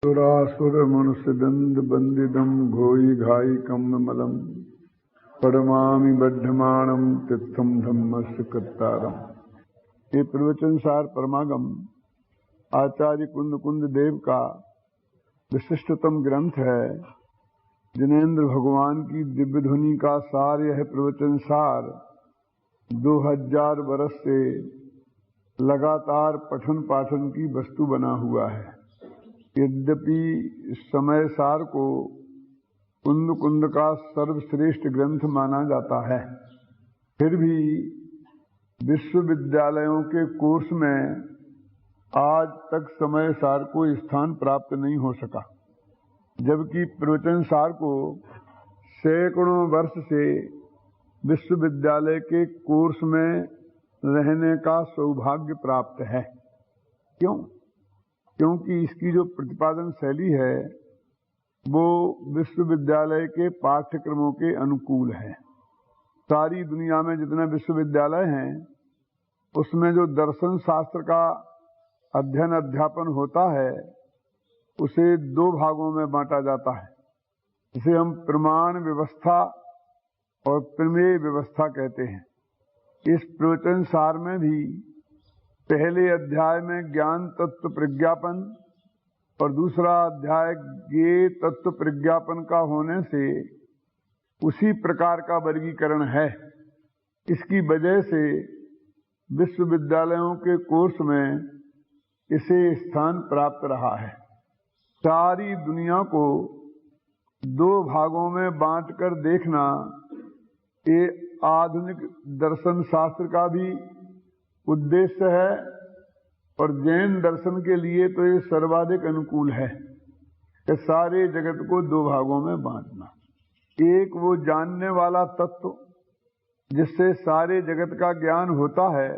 सुरासुर मनुष्य दंड बंदिदम घोई घाई कम मलम परमा बद्धमाणम तीर्थम धम्मस्य कृतारम। ये प्रवचन सार परमागम आचार्य कुंद कुंद देव का विशिष्टतम ग्रंथ है। जिनेन्द्र भगवान की दिव्य ध्वनि का सार यह प्रवचन सार 2000 वर्ष से लगातार पठन पाठन की वस्तु बना हुआ है। यद्यपि समय सार को कुंद कुंद का सर्वश्रेष्ठ ग्रंथ माना जाता है, फिर भी विश्वविद्यालयों के कोर्स में आज तक समय सार को स्थान प्राप्त नहीं हो सका, जबकि प्रवचन सार को सैकड़ों वर्ष से विश्वविद्यालय के कोर्स में रहने का सौभाग्य प्राप्त है। क्यों? क्योंकि इसकी जो प्रतिपादन शैली है वो विश्वविद्यालय के पाठ्यक्रमों के अनुकूल है। सारी दुनिया में जितने विश्वविद्यालय हैं उसमें जो दर्शन शास्त्र का अध्ययन अध्यापन होता है उसे 2 भागों में बांटा जाता है, जिसे हम प्रमाण व्यवस्था और प्रमेय व्यवस्था कहते हैं। इस प्रवचन सार में भी पहले अध्याय में ज्ञान तत्व प्रज्ञापन और दूसरा अध्याय ज्ञेय तत्व प्रज्ञापन का होने से उसी प्रकार का वर्गीकरण है। इसकी वजह से विश्वविद्यालयों के कोर्स में इसे स्थान प्राप्त रहा है। सारी दुनिया को 2 भागों में बांटकर देखना ये आधुनिक दर्शन शास्त्र का भी उद्देश्य है और जैन दर्शन के लिए तो ये सर्वाधिक अनुकूल है कि सारे जगत को 2 भागों में बांटना। एक वो जानने वाला तत्व जिससे सारे जगत का ज्ञान होता है,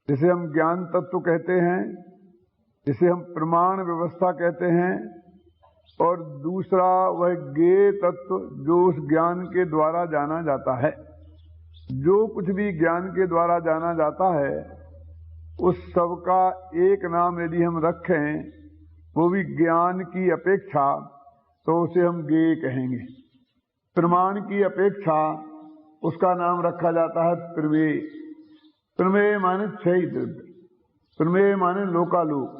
जिसे हम ज्ञान तत्व कहते हैं, जिसे हम प्रमाण व्यवस्था कहते हैं, और दूसरा वह ज्ञेय तत्व जो उस ज्ञान के द्वारा जाना जाता है। जो कुछ भी ज्ञान के द्वारा जाना जाता है उस सब का एक नाम यदि हम रखें, वो भी ज्ञान की अपेक्षा, तो उसे हम ज्ञेय कहेंगे। प्रमाण की अपेक्षा उसका नाम रखा जाता है प्रमेय। प्रमेय माने 6 द्रव्य, प्रमेय माने लोकालोक।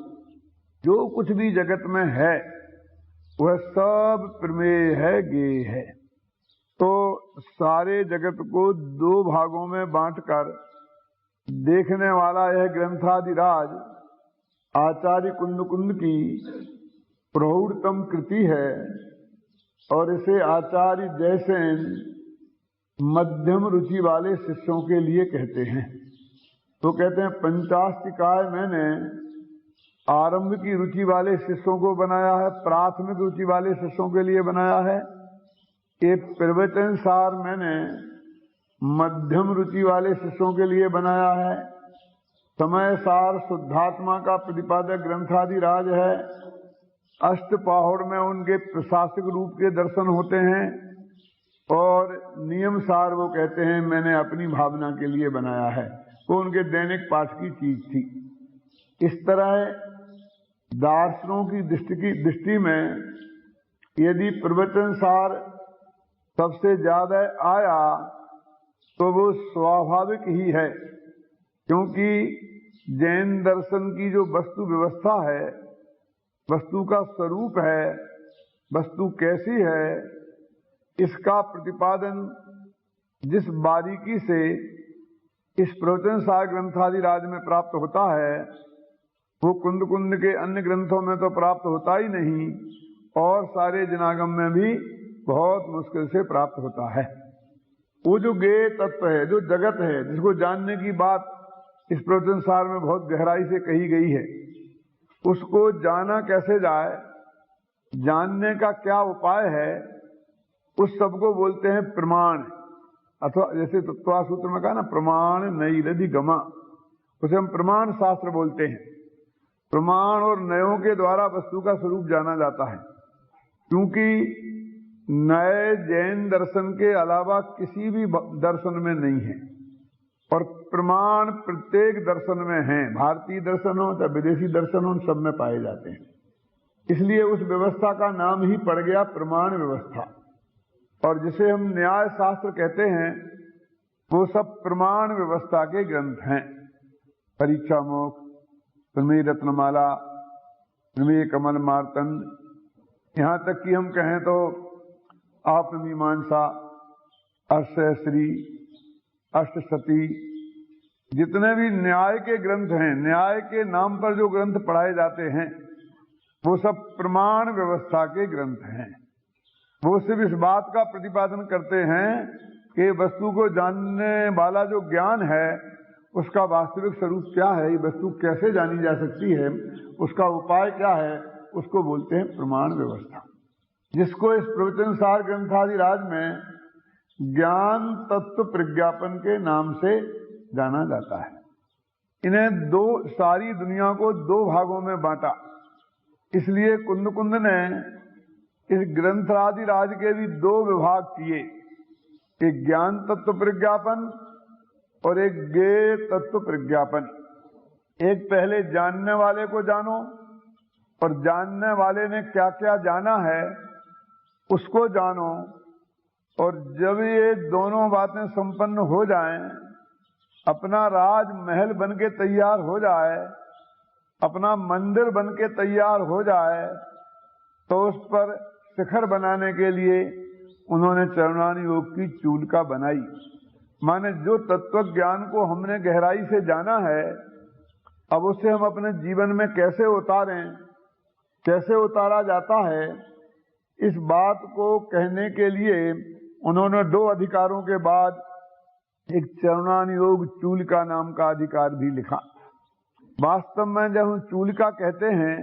जो कुछ भी जगत में है वह सब प्रमेय है, ज्ञेय है। तो सारे जगत को 2 भागों में बांटकर देखने वाला यह ग्रंथादिराज आचार्य कुंद कुंद की प्रौढ़तम कृति है और इसे आचार्य जयसेन मध्यम रुचि वाले शिष्यों के लिए कहते हैं। तो कहते हैं पंचास्तिकाय मैंने आरंभ की रुचि वाले शिष्यों को बनाया है, प्राथमिक रुचि वाले शिष्यों के लिए बनाया है। ये प्रवचन सार मैंने मध्यम रुचि वाले शिष्यों के लिए बनाया है। समय सार शुद्धात्मा का प्रतिपादक ग्रंथादिराज है। अष्टपाहुड़ में उनके प्रशासक रूप के दर्शन होते हैं और नियम सार वो कहते हैं मैंने अपनी भावना के लिए बनाया है, वो उनके दैनिक पाठ की चीज थी। इस तरह दार्शनों की दृष्टि में यदि प्रवचन सार सबसे ज्यादा आया तो वो स्वाभाविक ही है, क्योंकि जैन दर्शन की जो वस्तु व्यवस्था है, वस्तु का स्वरूप है, वस्तु कैसी है, इसका प्रतिपादन जिस बारीकी से इस प्रवचन सार ग्रंथादिराज में प्राप्त होता है वो कुंद कुंद के अन्य ग्रंथों में तो प्राप्त होता ही नहीं और सारे जनागम में भी बहुत मुश्किल से प्राप्त होता है। वो जो ज्ञेय तत्व है, जो जगत है, जिसको जानने की बात इस प्रवचन सार में बहुत गहराई से कही गई है, उसको जाना कैसे जाए, जानने का क्या उपाय है, उस सबको बोलते हैं प्रमाण। अथवा जैसे तत्वासूत्र में कहा ना प्रमाण नैरधि गमा, उसे हम प्रमाण शास्त्र बोलते हैं। प्रमाण और नयों के द्वारा वस्तु का स्वरूप जाना जाता है, क्योंकि नए जैन दर्शन के अलावा किसी भी दर्शन में नहीं है और प्रमाण प्रत्येक दर्शन में हैं। भारतीय दर्शन हो चाहे विदेशी दर्शन हो, सब में पाए जाते हैं। इसलिए उस व्यवस्था का नाम ही पड़ गया प्रमाण व्यवस्था। और जिसे हम न्याय शास्त्र कहते हैं वो सब प्रमाण व्यवस्था के ग्रंथ हैं। परीक्षा मोक्ष, प्रमेय रत्नमाला, प्रमेय कमल मार्तंड, यहाँ तक कि हम कहें तो आत्ममीमांसा, अष्टश्री, अष्टशती, जितने भी न्याय के ग्रंथ हैं, न्याय के नाम पर जो ग्रंथ पढ़ाए जाते हैं वो सब प्रमाण व्यवस्था के ग्रंथ हैं। वो सिर्फ इस बात का प्रतिपादन करते हैं कि वस्तु को जानने वाला जो ज्ञान है उसका वास्तविक स्वरूप क्या है, ये वस्तु कैसे जानी जा सकती है, उसका उपाय क्या है, उसको बोलते हैं प्रमाण व्यवस्था। जिसको इस प्रवचनसार ग्रंथादिराज में ज्ञान तत्व प्रज्ञापन के नाम से जाना जाता है। इन्हें सारी दुनिया को दो भागों में बांटा। इसलिए कुंद ने इस ग्रंथादिराज के भी दो विभाग किए, एक ज्ञान तत्व प्रज्ञापन और एक ज्ञेय तत्व प्रज्ञापन। एक पहले जानने वाले को जानो और जानने वाले ने क्या क्या जाना है उसको जानो, और जब ये दोनों बातें संपन्न हो जाएं, अपना राजमहल बन के तैयार हो जाए, अपना मंदिर बन के तैयार हो जाए, तो उस पर शिखर बनाने के लिए उन्होंने चरणानी योग की चूलिका बनाई। माने जो तत्व ज्ञान को हमने गहराई से जाना है, अब उसे हम अपने जीवन में कैसे उतारें, कैसे उतारा जाता है, इस बात को कहने के लिए उन्होंने दो अधिकारों के बाद एक चरणानी योग चूलिका नाम का अधिकार भी लिखा। वास्तव में जब हम चूलिका कहते हैं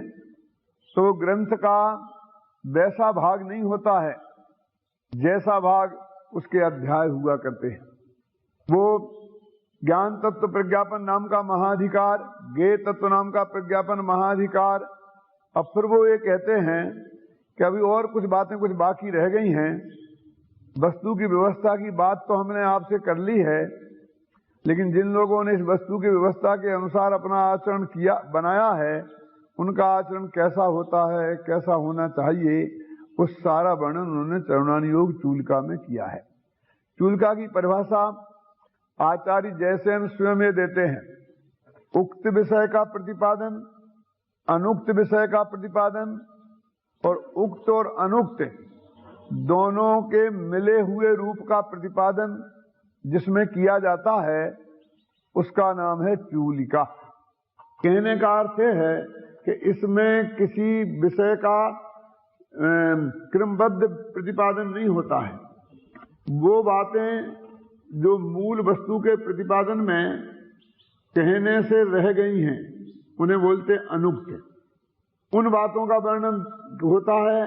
तो ग्रंथ का वैसा भाग नहीं होता है जैसा भाग उसके अध्याय हुआ करते हैं। वो ज्ञान तत्व प्रज्ञापन नाम का महाधिकार, ज्ञेय तत्व नाम का प्रज्ञापन महाधिकार। अब फिर वो ये कहते हैं कि अभी और कुछ बातें कुछ बाकी रह गई हैं। वस्तु की व्यवस्था की बात तो हमने आपसे कर ली है, लेकिन जिन लोगों ने इस वस्तु की व्यवस्था के अनुसार अपना आचरण किया बनाया है, उनका आचरण कैसा होता है, कैसा होना चाहिए, उस सारा वर्णन उन्होंने चरणानी योग चूलिका में किया है। चूलिका की परिभाषा आचार्य जयसेन स्वयं ये देते हैं। उक्त विषय का प्रतिपादन, अनुक्त विषय का प्रतिपादन और उक्त और अनुक्त दोनों के मिले हुए रूप का प्रतिपादन जिसमें किया जाता है उसका नाम है चूलिका। कहने का अर्थ है कि इसमें किसी विषय का क्रमबद्ध प्रतिपादन नहीं होता है। वो बातें जो मूल वस्तु के प्रतिपादन में कहने से रह गई हैं उन्हें बोलते अनुक्त। उन बातों का वर्णन होता है।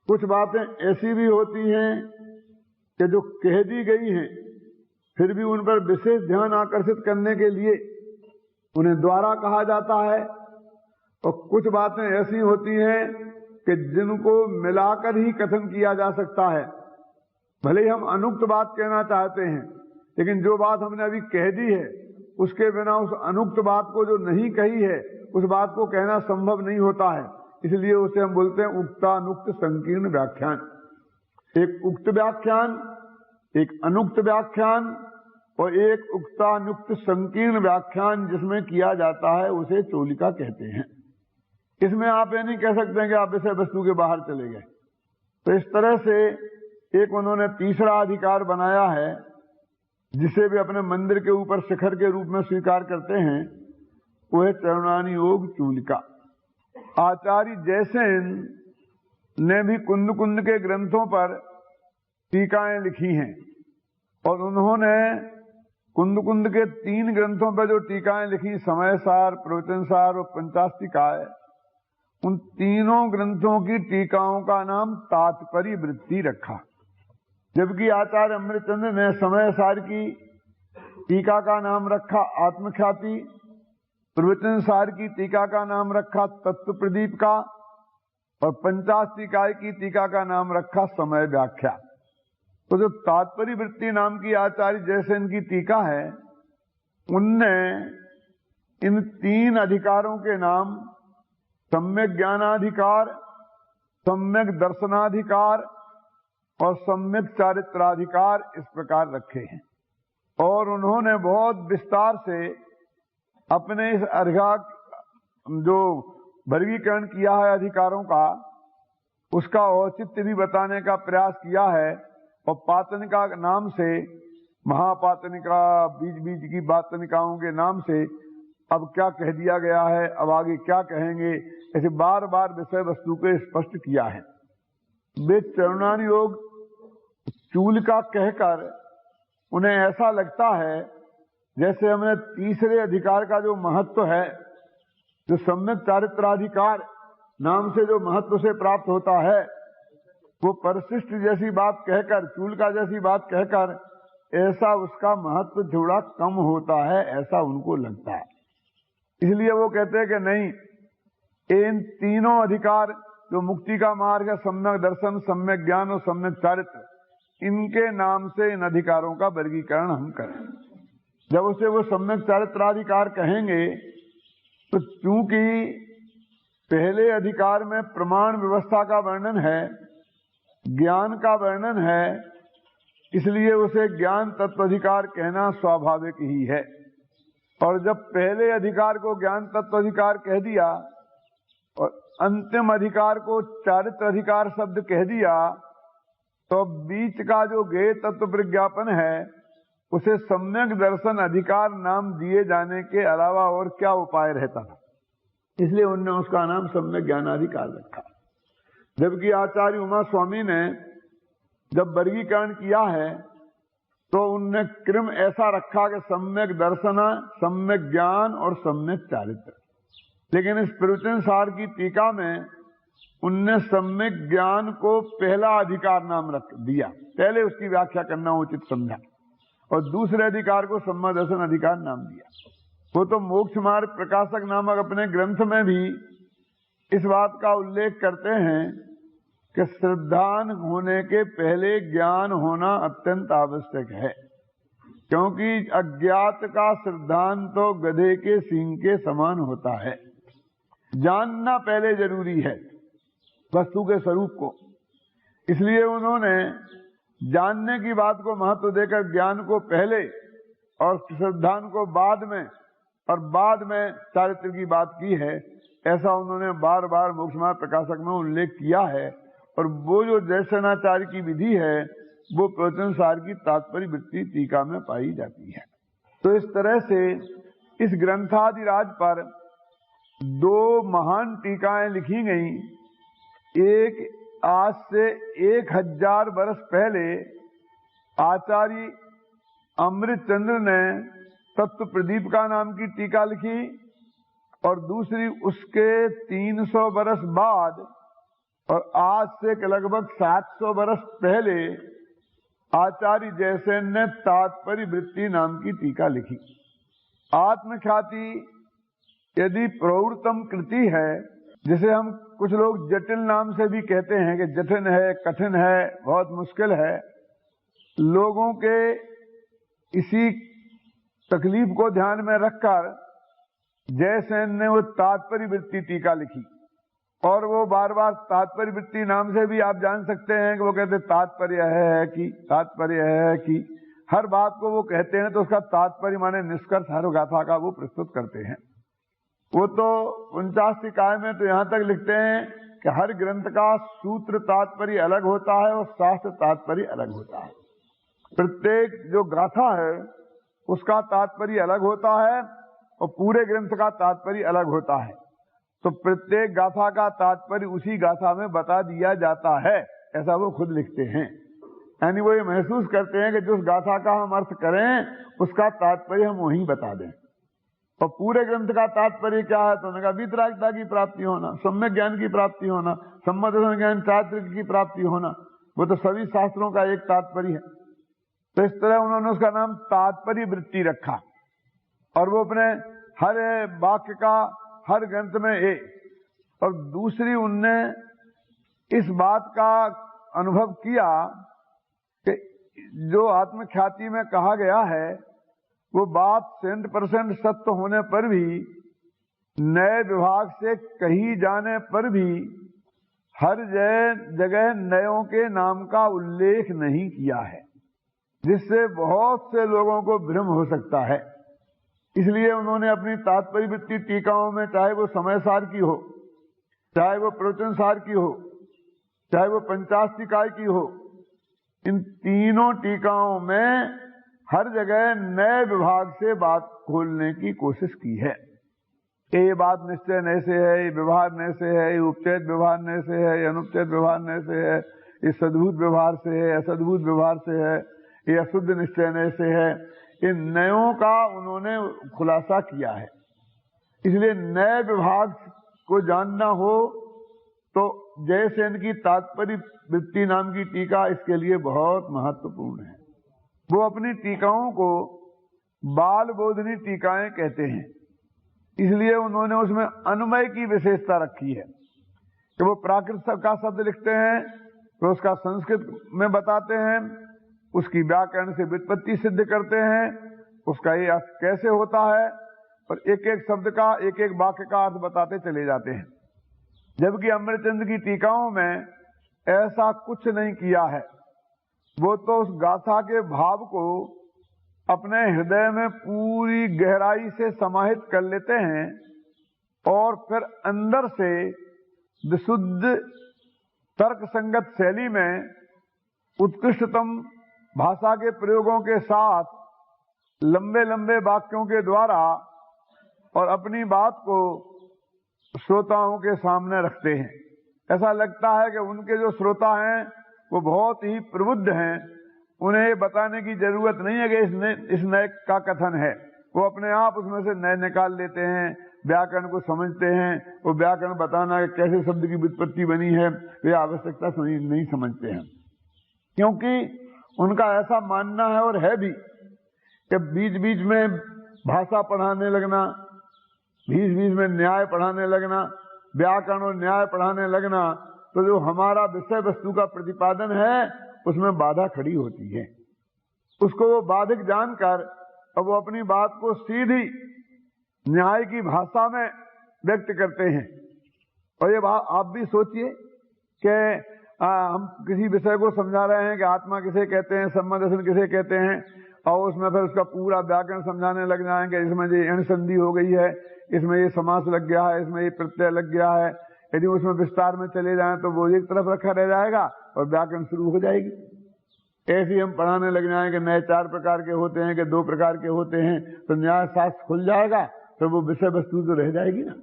कुछ बातें ऐसी भी होती हैं कि जो कह दी गई हैं फिर भी उन पर विशेष ध्यान आकर्षित करने के लिए उन्हें द्वारा कहा जाता है, और कुछ बातें ऐसी होती हैं कि जिनको मिलाकर ही कथन किया जा सकता है। भले ही हम अनुक्त बात कहना चाहते हैं, लेकिन जो बात हमने अभी कह दी है उसके बिना उस अनुक्त बात को जो नहीं कही है उस बात को कहना संभव नहीं होता है। इसलिए उसे हम बोलते हैं उक्तानुक्त संकीर्ण व्याख्यान। एक उक्त व्याख्यान, एक अनुक्त व्याख्यान और एक उक्तानुक्त संकीर्ण व्याख्यान जिसमें किया जाता है उसे चूलिका कहते हैं। इसमें आप ये नहीं कह सकते हैं कि आप विषय वस्तु के बाहर चले गए। तो इस तरह से एक उन्होंने तीसरा अधिकार बनाया है जिसे भी अपने मंदिर के ऊपर शिखर के रूप में स्वीकार करते हैं, वो है चरणानी योग चूलिका। आचार्य जयसेन ने भी कुंद के ग्रंथों पर टीकाएं लिखी हैं, और उन्होंने कुंद के 3 ग्रंथों पर जो टीकाएं लिखी, समय सार, प्रवचन सार और पंचास्तिकाय, उन तीनों ग्रंथों की टीकाओं का नाम तात्पर्य वृत्ति रखा। जबकि आचार्य अमृतचंद्र ने समय सार की टीका का नाम रखा आत्मख्याति, प्रवचन सार की टीका का नाम रखा तत्व प्रदीप का, और पंचास्तिकाय की टीका का नाम रखा समय व्याख्या। तो जो तात्पर्य वृत्ति नाम की आचार्य जयसेन की टीका है, उनने इन 3 अधिकारों के नाम सम्यक ज्ञानाधिकार, सम्यक दर्शनाधिकार और सम्यक चारित्राधिकार इस प्रकार रखे हैं। और उन्होंने बहुत विस्तार से अपने इस जो वर्गीकरण किया है अधिकारों का, उसका औचित्य भी बताने का प्रयास किया है। और पातनिका नाम से, महापातनिका, बीच बीच की पातनिकाओं के नाम से अब क्या कह दिया गया है, अब आगे क्या कहेंगे, ऐसे बार बार विषय वस्तु को स्पष्ट किया है। वे चरणान योग चूल का कहकर उन्हें ऐसा लगता है जैसे हमने तीसरे अधिकार का जो महत्व है, जो सम्यक चारित्राधिकार नाम से जो महत्व से प्राप्त होता है, वो परिशिष्ट जैसी बात कहकर, चूल का जैसी बात कहकर ऐसा उसका महत्व थोड़ा कम होता है, ऐसा उनको लगता है। इसलिए वो कहते हैं कि नहीं, इन तीनों अधिकार जो मुक्ति का मार्ग है, सम्यक दर्शन, सम्यक ज्ञान और सम्यक चारित्र, इनके नाम से इन अधिकारों का वर्गीकरण हम करें। जब उसे वो सम्यक चारित्राधिकार कहेंगे तो चूंकि पहले अधिकार में प्रमाण व्यवस्था का वर्णन है, ज्ञान का वर्णन है, इसलिए उसे ज्ञान तत्वाधिकार कहना स्वाभाविक ही है। और जब पहले अधिकार को ज्ञान तत्वाधिकार कह दिया और अंतिम अधिकार को चारित्र अधिकार शब्द कह दिया, तो बीच का जो ज्ञेय तत्व प्रज्ञापन है उसे सम्यक दर्शन अधिकार नाम दिए जाने के अलावा और क्या उपाय रहता था। इसलिए उनने उसका नाम सम्यक ज्ञानाधिकार रखा। जबकि आचार्य उमा स्वामी ने जब वर्गीकरण किया है तो उनने क्रम ऐसा रखा कि सम्यक दर्शन, सम्यक ज्ञान और सम्यक चारित्र। लेकिन इस प्रवचन सार की टीका में उनने सम्यक ज्ञान को पहला अधिकार नाम रख दिया, पहले उसकी व्याख्या करना उचित समझा, और दूसरे अधिकार को सम्यक दर्शन अधिकार नाम दिया। वो तो मोक्ष मार्ग प्रकाशक नामक अपने ग्रंथ में भी इस बात का उल्लेख करते हैं कि श्रद्धान होने के पहले ज्ञान होना अत्यंत आवश्यक है, क्योंकि अज्ञात का श्रद्धान तो गधे के सींग के समान होता है। जानना पहले जरूरी है वस्तु के स्वरूप को। इसलिए उन्होंने जानने की बात को महत्व देकर ज्ञान को पहले और श्रद्धान को बाद में और बाद में चारित्र की बात की है। ऐसा उन्होंने बार बार मोक्षमार्ग प्रकाशक में उल्लेख किया है। और वो जो दर्शनाचार्य की विधि है वो प्रवचन सार की तात्पर्य वृत्ति टीका में पाई जाती है। तो इस तरह से इस ग्रंथादिराज पर दो महान टीकाएं लिखी गई। एक आज से 1000 वर्ष पहले आचार्य अमृतचंद्र ने तत्व प्रदीप का नाम की टीका लिखी, और दूसरी उसके 300 वर्ष बाद और आज से लगभग 700 वर्ष पहले आचार्य जयसेन ने तात्पर्य वृत्ति नाम की टीका लिखी। आत्मख्याति यदि प्रौढ़तम कृति है, जिसे हम कुछ लोग जटिल नाम से भी कहते हैं कि जटिल है, कठिन है, बहुत मुश्किल है, लोगों के इसी तकलीफ को ध्यान में रखकर जयसेन ने वो तात्पर्य वृत्ति टीका लिखी। और वो बार बार तात्पर्य वृत्ति नाम से भी आप जान सकते हैं कि वो कहते तात्पर्य है कि, तात्पर्य है कि, हर बात को वो कहते हैं तो उसका तात्पर्य माने निष्कर्ष हर गाथा का वो प्रस्तुत करते हैं। वो तो 49 टीकाएं में तो यहाँ तक लिखते हैं कि हर ग्रंथ का सूत्र तात्पर्य अलग होता है और शास्त्र तात्पर्य अलग होता है। प्रत्येक जो गाथा है उसका तात्पर्य अलग होता है और पूरे ग्रंथ का तात्पर्य अलग होता है। तो प्रत्येक गाथा का तात्पर्य उसी गाथा में बता दिया जाता है, ऐसा वो खुद लिखते हैं। यानी वो ये महसूस करते हैं कि जिस गाथा का हम अर्थ करें उसका तात्पर्य हम वहीं बता दें। और पूरे ग्रंथ का तात्पर्य क्या है तो उन्होंने कहा वितरागता की प्राप्ति होना, सम्यक ज्ञान की प्राप्ति होना, सम्यक दर्शन ज्ञान चारित्र की प्राप्ति होना, वो तो सभी शास्त्रों का एक तात्पर्य है। तो इस तरह उन्होंने उसका नाम तात्पर्य वृत्ति रखा। और वो अपने हर वाक्य का हर ग्रंथ में एक। और दूसरी उनने इस बात का अनुभव किया कि जो आत्मख्याति में कहा गया है वो बात 100% सत्य होने पर भी नए विभाग से कही जाने पर भी हर जगह नयों के नाम का उल्लेख नहीं किया है, जिससे बहुत से लोगों को भ्रम हो सकता है। इसलिए उन्होंने अपनी तात्पर्य वृत्ति टीकाओं में, चाहे वो समय सार की हो, चाहे वो प्रवचन सार की हो, चाहे वो पंचाशतिकाय की हो, इन तीनों टीकाओं में हर जगह नए विभाग से बात खोलने की कोशिश की है। ये बात निश्चय नए से है, ये व्यवहार नए से है, ये उपचेत व्यवहार नए से है, ये अनुपचेत व्यवहार नए से है, ये सद्भूत व्यवहार से है, असद्भूत व्यवहार से है, ये अशुद्ध निश्चय नए से है। इन नयों का उन्होंने खुलासा किया है। इसलिए नए विभाग को जानना हो तो जयसेन की तात्पर्य वृत्ति नाम की टीका इसके लिए बहुत महत्वपूर्ण है। वो अपनी टीकाओं को बाल बोधनी टीकाएं कहते हैं, इसलिए उन्होंने उसमें अन्वय की विशेषता रखी है कि वो प्राकृत का शब्द लिखते हैं तो उसका संस्कृत में बताते हैं, उसकी व्याकरण से व्युत्पत्ति सिद्ध करते हैं, उसका ये अर्थ कैसे होता है, और एक एक शब्द का, एक एक वाक्य का अर्थ बताते चले जाते हैं। जबकि अमृतचंद्र की टीकाओं में ऐसा कुछ नहीं किया है। वो तो उस गाथा के भाव को अपने हृदय में पूरी गहराई से समाहित कर लेते हैं और फिर अंदर से विशुद्ध तर्क संगत शैली में उत्कृष्टतम भाषा के प्रयोगों के साथ लंबे लंबे वाक्यों के द्वारा और अपनी बात को श्रोताओं के सामने रखते हैं। ऐसा लगता है कि उनके जो श्रोता हैं वो बहुत ही प्रबुद्ध हैं, उन्हें बताने की जरूरत नहीं है कि इस नए का कथन है। वो अपने आप उसमें से नए निकाल लेते हैं, व्याकरण को समझते हैं। वो व्याकरण बताना कैसे शब्द की व्युत्पत्ति बनी है वे आवश्यकता नहीं समझते हैं, क्योंकि उनका ऐसा मानना है और है भी कि बीच बीच में भाषा पढ़ाने लगना, बीच बीच में न्याय पढ़ाने लगना, व्याकरण और न्याय पढ़ाने लगना, तो जो हमारा विषय वस्तु का प्रतिपादन है उसमें बाधा खड़ी होती है। उसको वो बाधक जानकर अब वो अपनी बात को सीधी न्याय की भाषा में व्यक्त करते हैं। और ये बात आप भी सोचिए कि हम किसी विषय को समझा रहे हैं कि आत्मा किसे कहते हैं, सम्मा दर्शन किसे कहते हैं, और उसमें फिर उसका पूरा व्याकरण समझाने लग जाएंगे। इसमें ये अण संधि हो गई है, इसमें ये समास लग गया है, इसमें ये प्रत्यय लग गया है। यदि उसमें विस्तार में चले जाएं तो वो एक तरफ रखा रह जाएगा और व्याकरण शुरू हो जाएगी। ऐसे ही हम पढ़ाने लग जाएंगे न्याय 4 प्रकार के होते हैं कि 2 प्रकार के होते हैं, तो न्याय शास्त्र खुल जाएगा, तो वो विषय वस्तु तो रह जाएगी ना।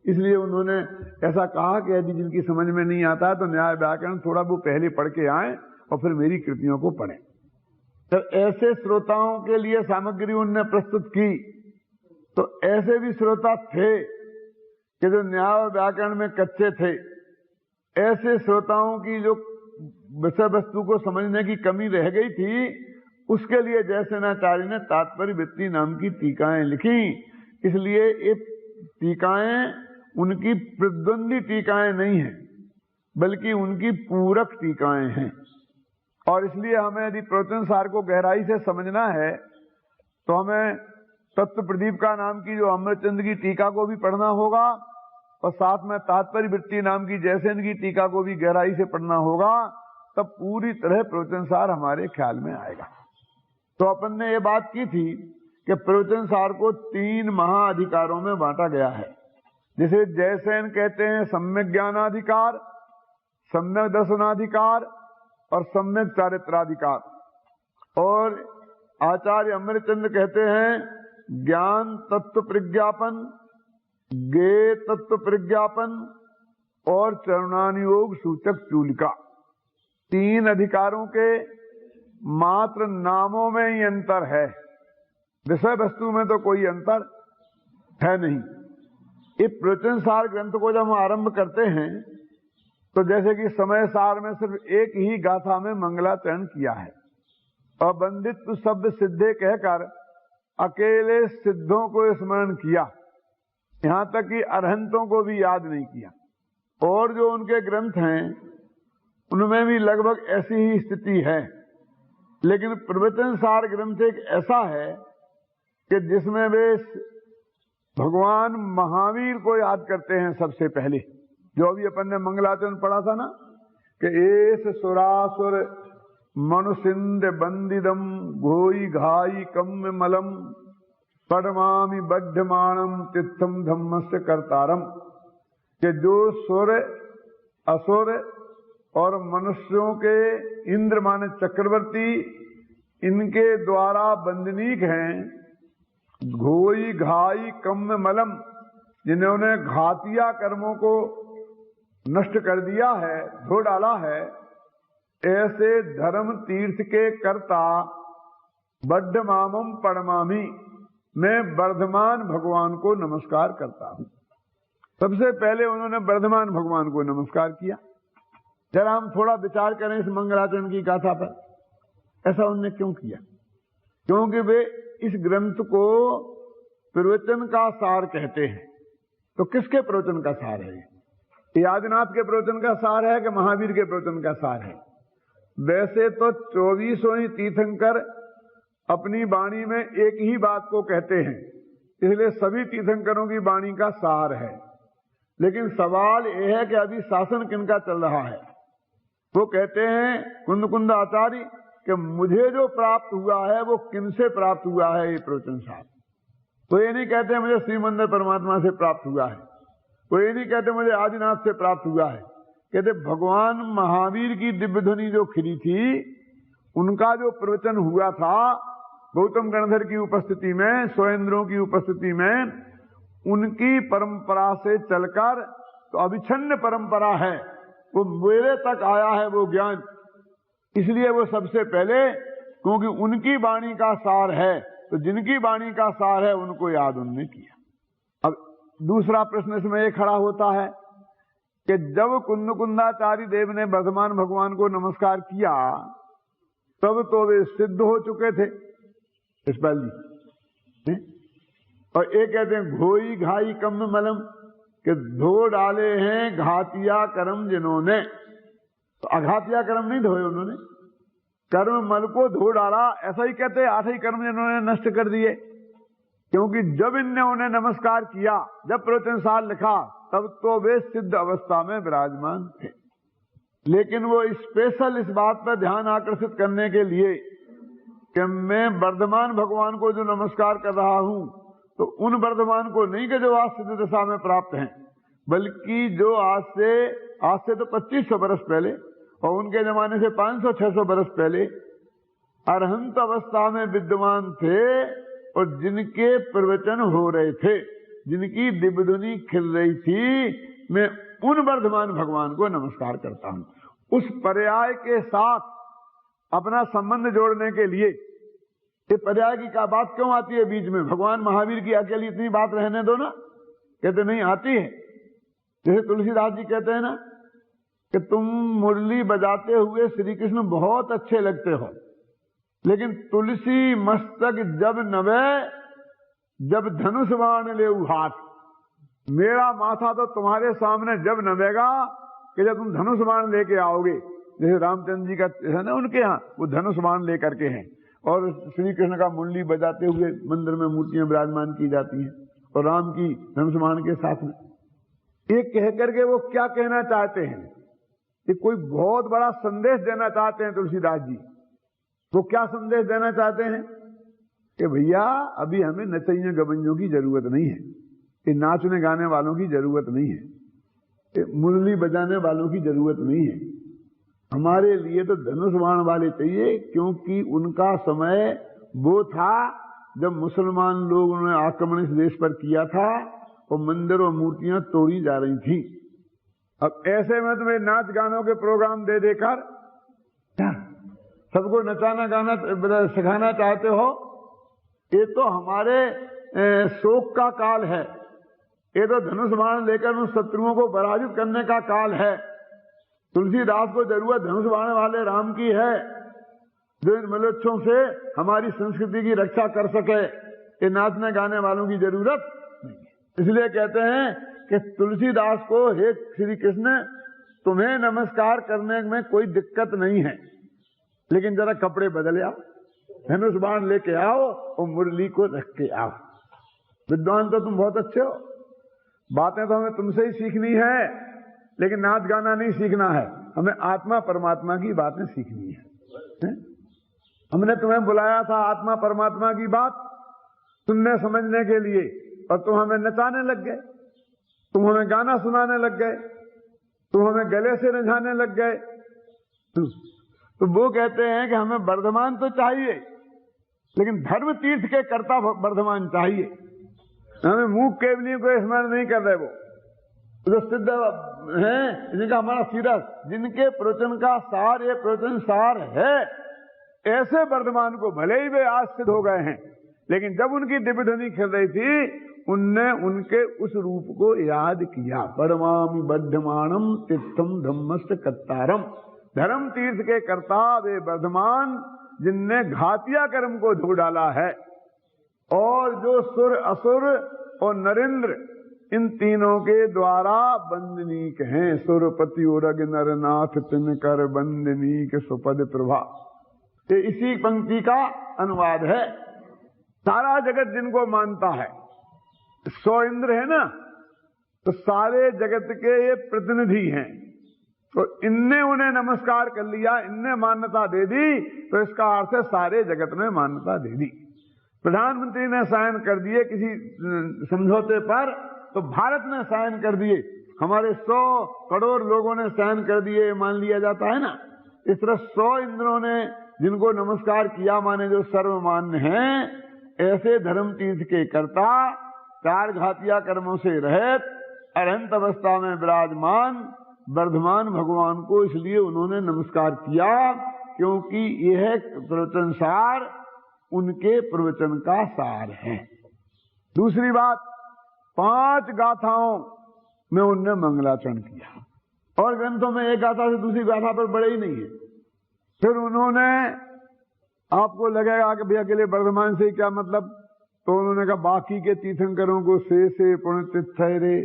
इसलिए उन्होंने ऐसा कहा कि यदि जिनकी समझ में नहीं आता तो न्याय व्याकरण थोड़ा वो पहले पढ़ के आए और फिर मेरी कृतियों को पढ़ें। तो ऐसे श्रोताओं के लिए सामग्री उनने प्रस्तुत की। तो ऐसे भी श्रोता थे कि जो न्याय और व्याकरण में कच्चे थे। ऐसे श्रोताओं की जो विषय वस्तु को समझने की कमी रह गई थी, उसके लिए जयसेनाचार्य ने तात्पर्य वृत्ति नाम की टीकाएं लिखी। इसलिए ये टीकाएं उनकी प्रतिद्वंदी टीकाएं नहीं है, बल्कि उनकी पूरक टीकाएं हैं। और इसलिए हमें यदि प्रवचन सार को गहराई से समझना है तो हमें तत्व प्रदीप का नाम की जो अमृतचंद्र की टीका को भी पढ़ना होगा और साथ में तात्पर्य वृत्ति नाम की जयसेन की टीका को भी गहराई से पढ़ना होगा, तब पूरी तरह प्रवचन सार हमारे ख्याल में आएगा। तो अपन ने ये बात की थी कि प्रवचन सार को 3 महाअधिकारों में बांटा गया है, जिसे जयसेन कहते हैं सम्यक ज्ञानाधिकार, सम्यक दर्शनाधिकार और सम्यक चारित्राधिकार। और आचार्य अमृतचंद्र कहते हैं ज्ञान तत्व प्रज्ञापन, ज्ञेय तत्व प्रज्ञापन और चरणानुयोग सूचक चूलिका। 3 अधिकारों के मात्र नामों में ही अंतर है, विषय वस्तु में तो कोई अंतर है नहीं। इस प्रवचन सार ग्रंथ को जब हम आरंभ करते हैं तो जैसे कि समय सार में सिर्फ एक ही गाथा में मंगलाचरण किया है और बंदित्व शब्द सिद्धे कहकर अकेले सिद्धों को स्मरण किया, यहां तक कि अरहंतों को भी याद नहीं किया। और जो उनके ग्रंथ हैं उनमें भी लगभग ऐसी ही स्थिति है। लेकिन प्रवचन सार ग्रंथ एक ऐसा है कि जिसमें वे भगवान महावीर को याद करते हैं सबसे पहले। जो अभी अपन ने मंगलाचरण पढ़ा था ना कि एस सुरासुर मनुसिंद बंदिदम घोई घाई कम्य मलम पडमामि बद्धमानम तिथम धम्मस्य कर्तारम, कि जो सुर असुर और मनुष्यों के इंद्र माने चक्रवर्ती इनके द्वारा बंदनीक हैं, घोई घाई कम्य मलम, जिन्होंने घातिया कर्मों को नष्ट कर दिया है, धो डाला है, ऐसे धर्म तीर्थ के कर्ता बद्धमामम पडमामि, मैं वर्धमान भगवान को नमस्कार करता हूं। सबसे पहले उन्होंने वर्धमान भगवान को नमस्कार किया। जरा हम थोड़ा विचार करें इस मंगलाचरण की गाथा पर, ऐसा उन्होंने क्यों किया? क्योंकि वे इस ग्रंथ को प्रवचन का सार कहते हैं। तो किसके प्रवचन का सार है? ये आदिनाथ के प्रवचन का सार है कि महावीर के प्रवचन का सार है? वैसे तो 24 तीर्थंकर अपनी वाणी में एक ही बात को कहते हैं, इसलिए सभी तीर्थंकरों की वाणी का सार है। लेकिन सवाल यह है कि अभी शासन किनका चल रहा है? वो कहते हैं कुंद आचार्य कि मुझे जो प्राप्त हुआ है वो किनसे प्राप्त हुआ है ये प्रवचन सार। तो ये नहीं कहते मुझे श्रीमंदिर परमात्मा से प्राप्त हुआ है, वो ये नहीं कहते मुझे आदिनाथ से प्राप्त हुआ है, कहते भगवान महावीर की दिव्य ध्वनि जो खिली थी, उनका जो प्रवचन हुआ था गौतम गणधर की उपस्थिति में, स्वयंद्रों की उपस्थिति में, उनकी परंपरा से चलकर तो अविच्छिन्न परंपरा है, वो मेरे तक आया है वो ज्ञान। इसलिए वो सबसे पहले, क्योंकि उनकी वाणी का सार है, तो जिनकी वाणी का सार है उनको याद उन्होंने किया। अब दूसरा प्रश्न इसमें ये खड़ा होता है कि जब कुंदाचार्य देव ने वर्धमान भगवान को नमस्कार किया तब तो वे सिद्ध हो चुके थे इस बाली। और एक कहते हैं घोई घाई कम मलम, कि धो डाले हैं घातिया कर्म जिन्होंने। तो अघातिया कर्म नहीं धोए उन्होंने, कर्म मल को धो डाला, ऐसा ही कहते हैं 8 ही कर्म जिन्होंने नष्ट कर दिए। क्योंकि जब इनने उन्हें नमस्कार किया, जब प्रवचन सार लिखा, तब तो वे सिद्ध अवस्था में विराजमान थे। लेकिन वो स्पेशल इस बात पर ध्यान आकर्षित करने के लिए कि मैं वर्धमान भगवान को जो नमस्कार कर रहा हूं, तो उन वर्धमान को नहीं कि जो आज सिद्ध दशा में प्राप्त हैं, बल्कि जो आज से तो 2500 वर्ष पहले और उनके जमाने से 500-600 वर्ष पहले अरहंत अवस्था में विद्यमान थे और जिनके प्रवचन हो रहे थे, जिनकी दिव्य ध्वनि खिल रही थी, मैं उन वर्धमान भगवान को नमस्कार करता हूं। उस पर्याय के साथ अपना संबंध जोड़ने के लिए, ये पर्याय की क्या बात क्यों आती है बीच में? भगवान महावीर की अकेली इतनी बात रहने दो ना, कहते नहीं आती है। जैसे तुलसीदास जी कहते हैं ना कि तुम मुरली बजाते हुए श्री कृष्ण बहुत अच्छे लगते हो, लेकिन तुलसी मस्तक जब नवे, जब धनुष बाण ले हाथ, मेरा माथा तो तुम्हारे सामने जब नवेगा कि जब तुम धनुष बाण लेके आओगे। जैसे रामचंद्र जी का है ना, उनके यहाँ वो धनुष बाण लेकर के हैं, और श्री कृष्ण का मुरली बजाते हुए मंदिर में मूर्तियां विराजमान की जाती हैं, और राम की धनुष बाण के साथ में। ये कह करके वो क्या कहना चाहते हैं? कि कोई बहुत बड़ा संदेश देना चाहते हैं तुलसीदास जी। वो क्या संदेश देना चाहते हैं? कि भैया अभी हमें नचैया गवैयों की जरूरत नहीं है, ये नाचने गाने वालों की जरूरत नहीं है, ये मुरली बजाने वालों की जरूरत नहीं है। हमारे लिए तो धनुष बाण वाले चाहिए, क्योंकि उनका समय वो था जब मुसलमान लोगों ने आक्रमण इस देश पर किया था और मंदिर और मूर्तियां तोड़ी जा रही थी। अब ऐसे में तुम्हें नाच गानों के प्रोग्राम दे देकर सबको नचाना गाना सिखाना चाहते हो? ये तो हमारे शोक का काल है, ये तो धनुष बाण लेकर उन शत्रुओं को पराजित करने का काल है। तुलसीदास को जरूरत धनुष बाण वाले राम की है, जो इन मलोच्छों से हमारी संस्कृति की रक्षा कर सके। ये नाचने गाने वालों की जरूरत नहीं है। इसलिए कहते हैं कि तुलसीदास को, हे श्री कृष्ण, तुम्हें नमस्कार करने में कोई दिक्कत नहीं है, लेकिन जरा कपड़े बदल आओ, धनुष बाण लेके आओ और मुरली को रख के आओ। विद्वान तो तुम बहुत अच्छे हो, बातें तो हमें तुमसे ही सीखनी है, लेकिन नाच गाना नहीं सीखना है, हमें आत्मा परमात्मा की बातें सीखनी है? हमने तुम्हें बुलाया था आत्मा परमात्मा की बात सुनने समझने के लिए, और तुम हमें नचाने लग गए, तुम हमें गाना सुनाने लग गए, तुम हमें गले से रिझाने लग गए। तो वो कहते हैं कि हमें वर्धमान तो चाहिए, लेकिन धर्म तीर्थ के कर्ता वर्धमान चाहिए। हमें मूक केवलियों को स्मरण नहीं कर रहे, वो जो सिद्ध हैं जिनका हमारा सीरस, जिनके प्रवचन का सार ये प्रवचन सार है, ऐसे वर्धमान को भले ही वे आज सिद्ध हो गए हैं, लेकिन जब उनकी दिव्य ध्वनि खिल रही थी, उनने उनके उस रूप को याद किया। परमामि बद्धमानम तीर्थम धम्मस्य कत्तारम, धर्म तीर्थ के कर्ता वे वर्धमान जिनने घातिया कर्म को धो डाला है, और जो सुर असुर और नरेंद्र इन तीनों के द्वारा बंदनीक हैं। सुरपति उरग नरनाथ तिनकर बंदनीक सुपद प्रभा, ये इसी पंक्ति का अनुवाद है। सारा जगत जिनको मानता है, 100 इंद्र है ना, तो सारे जगत के ये प्रतिनिधि हैं, तो इनने उन्हें नमस्कार कर लिया, इनने मान्यता दे दी, तो इसका अर्थ है सारे जगत ने मान्यता दे दी। प्रधानमंत्री ने साइन कर दिए किसी समझौते पर, तो भारत ने साइन कर दिए, हमारे 100 करोड़ लोगों ने साइन कर दिए, मान लिया जाता है ना। इस तरह 100 इंद्रों ने जिनको नमस्कार किया, माने जो सर्वमान्य हैं, ऐसे धर्म तीर्थ के कर्ता, 4 घातिया कर्मों से रहित, अरहंत अवस्था में विराजमान वर्धमान भगवान को इसलिए उन्होंने नमस्कार किया क्योंकि यह प्रवचन सार उनके प्रवचन का सार है। दूसरी बात, 5 गाथाओं में उनने मंगलाचरण किया, और ग्रंथों में एक गाथा से दूसरी गाथा पर बढ़े ही नहीं है। फिर उन्होंने, आपको लगेगा कि भैया के लिए वर्धमान से क्या मतलब, तो उन्होंने कहा बाकी के तीर्थंकरों को से पुण्यतीर्थ ठहरे,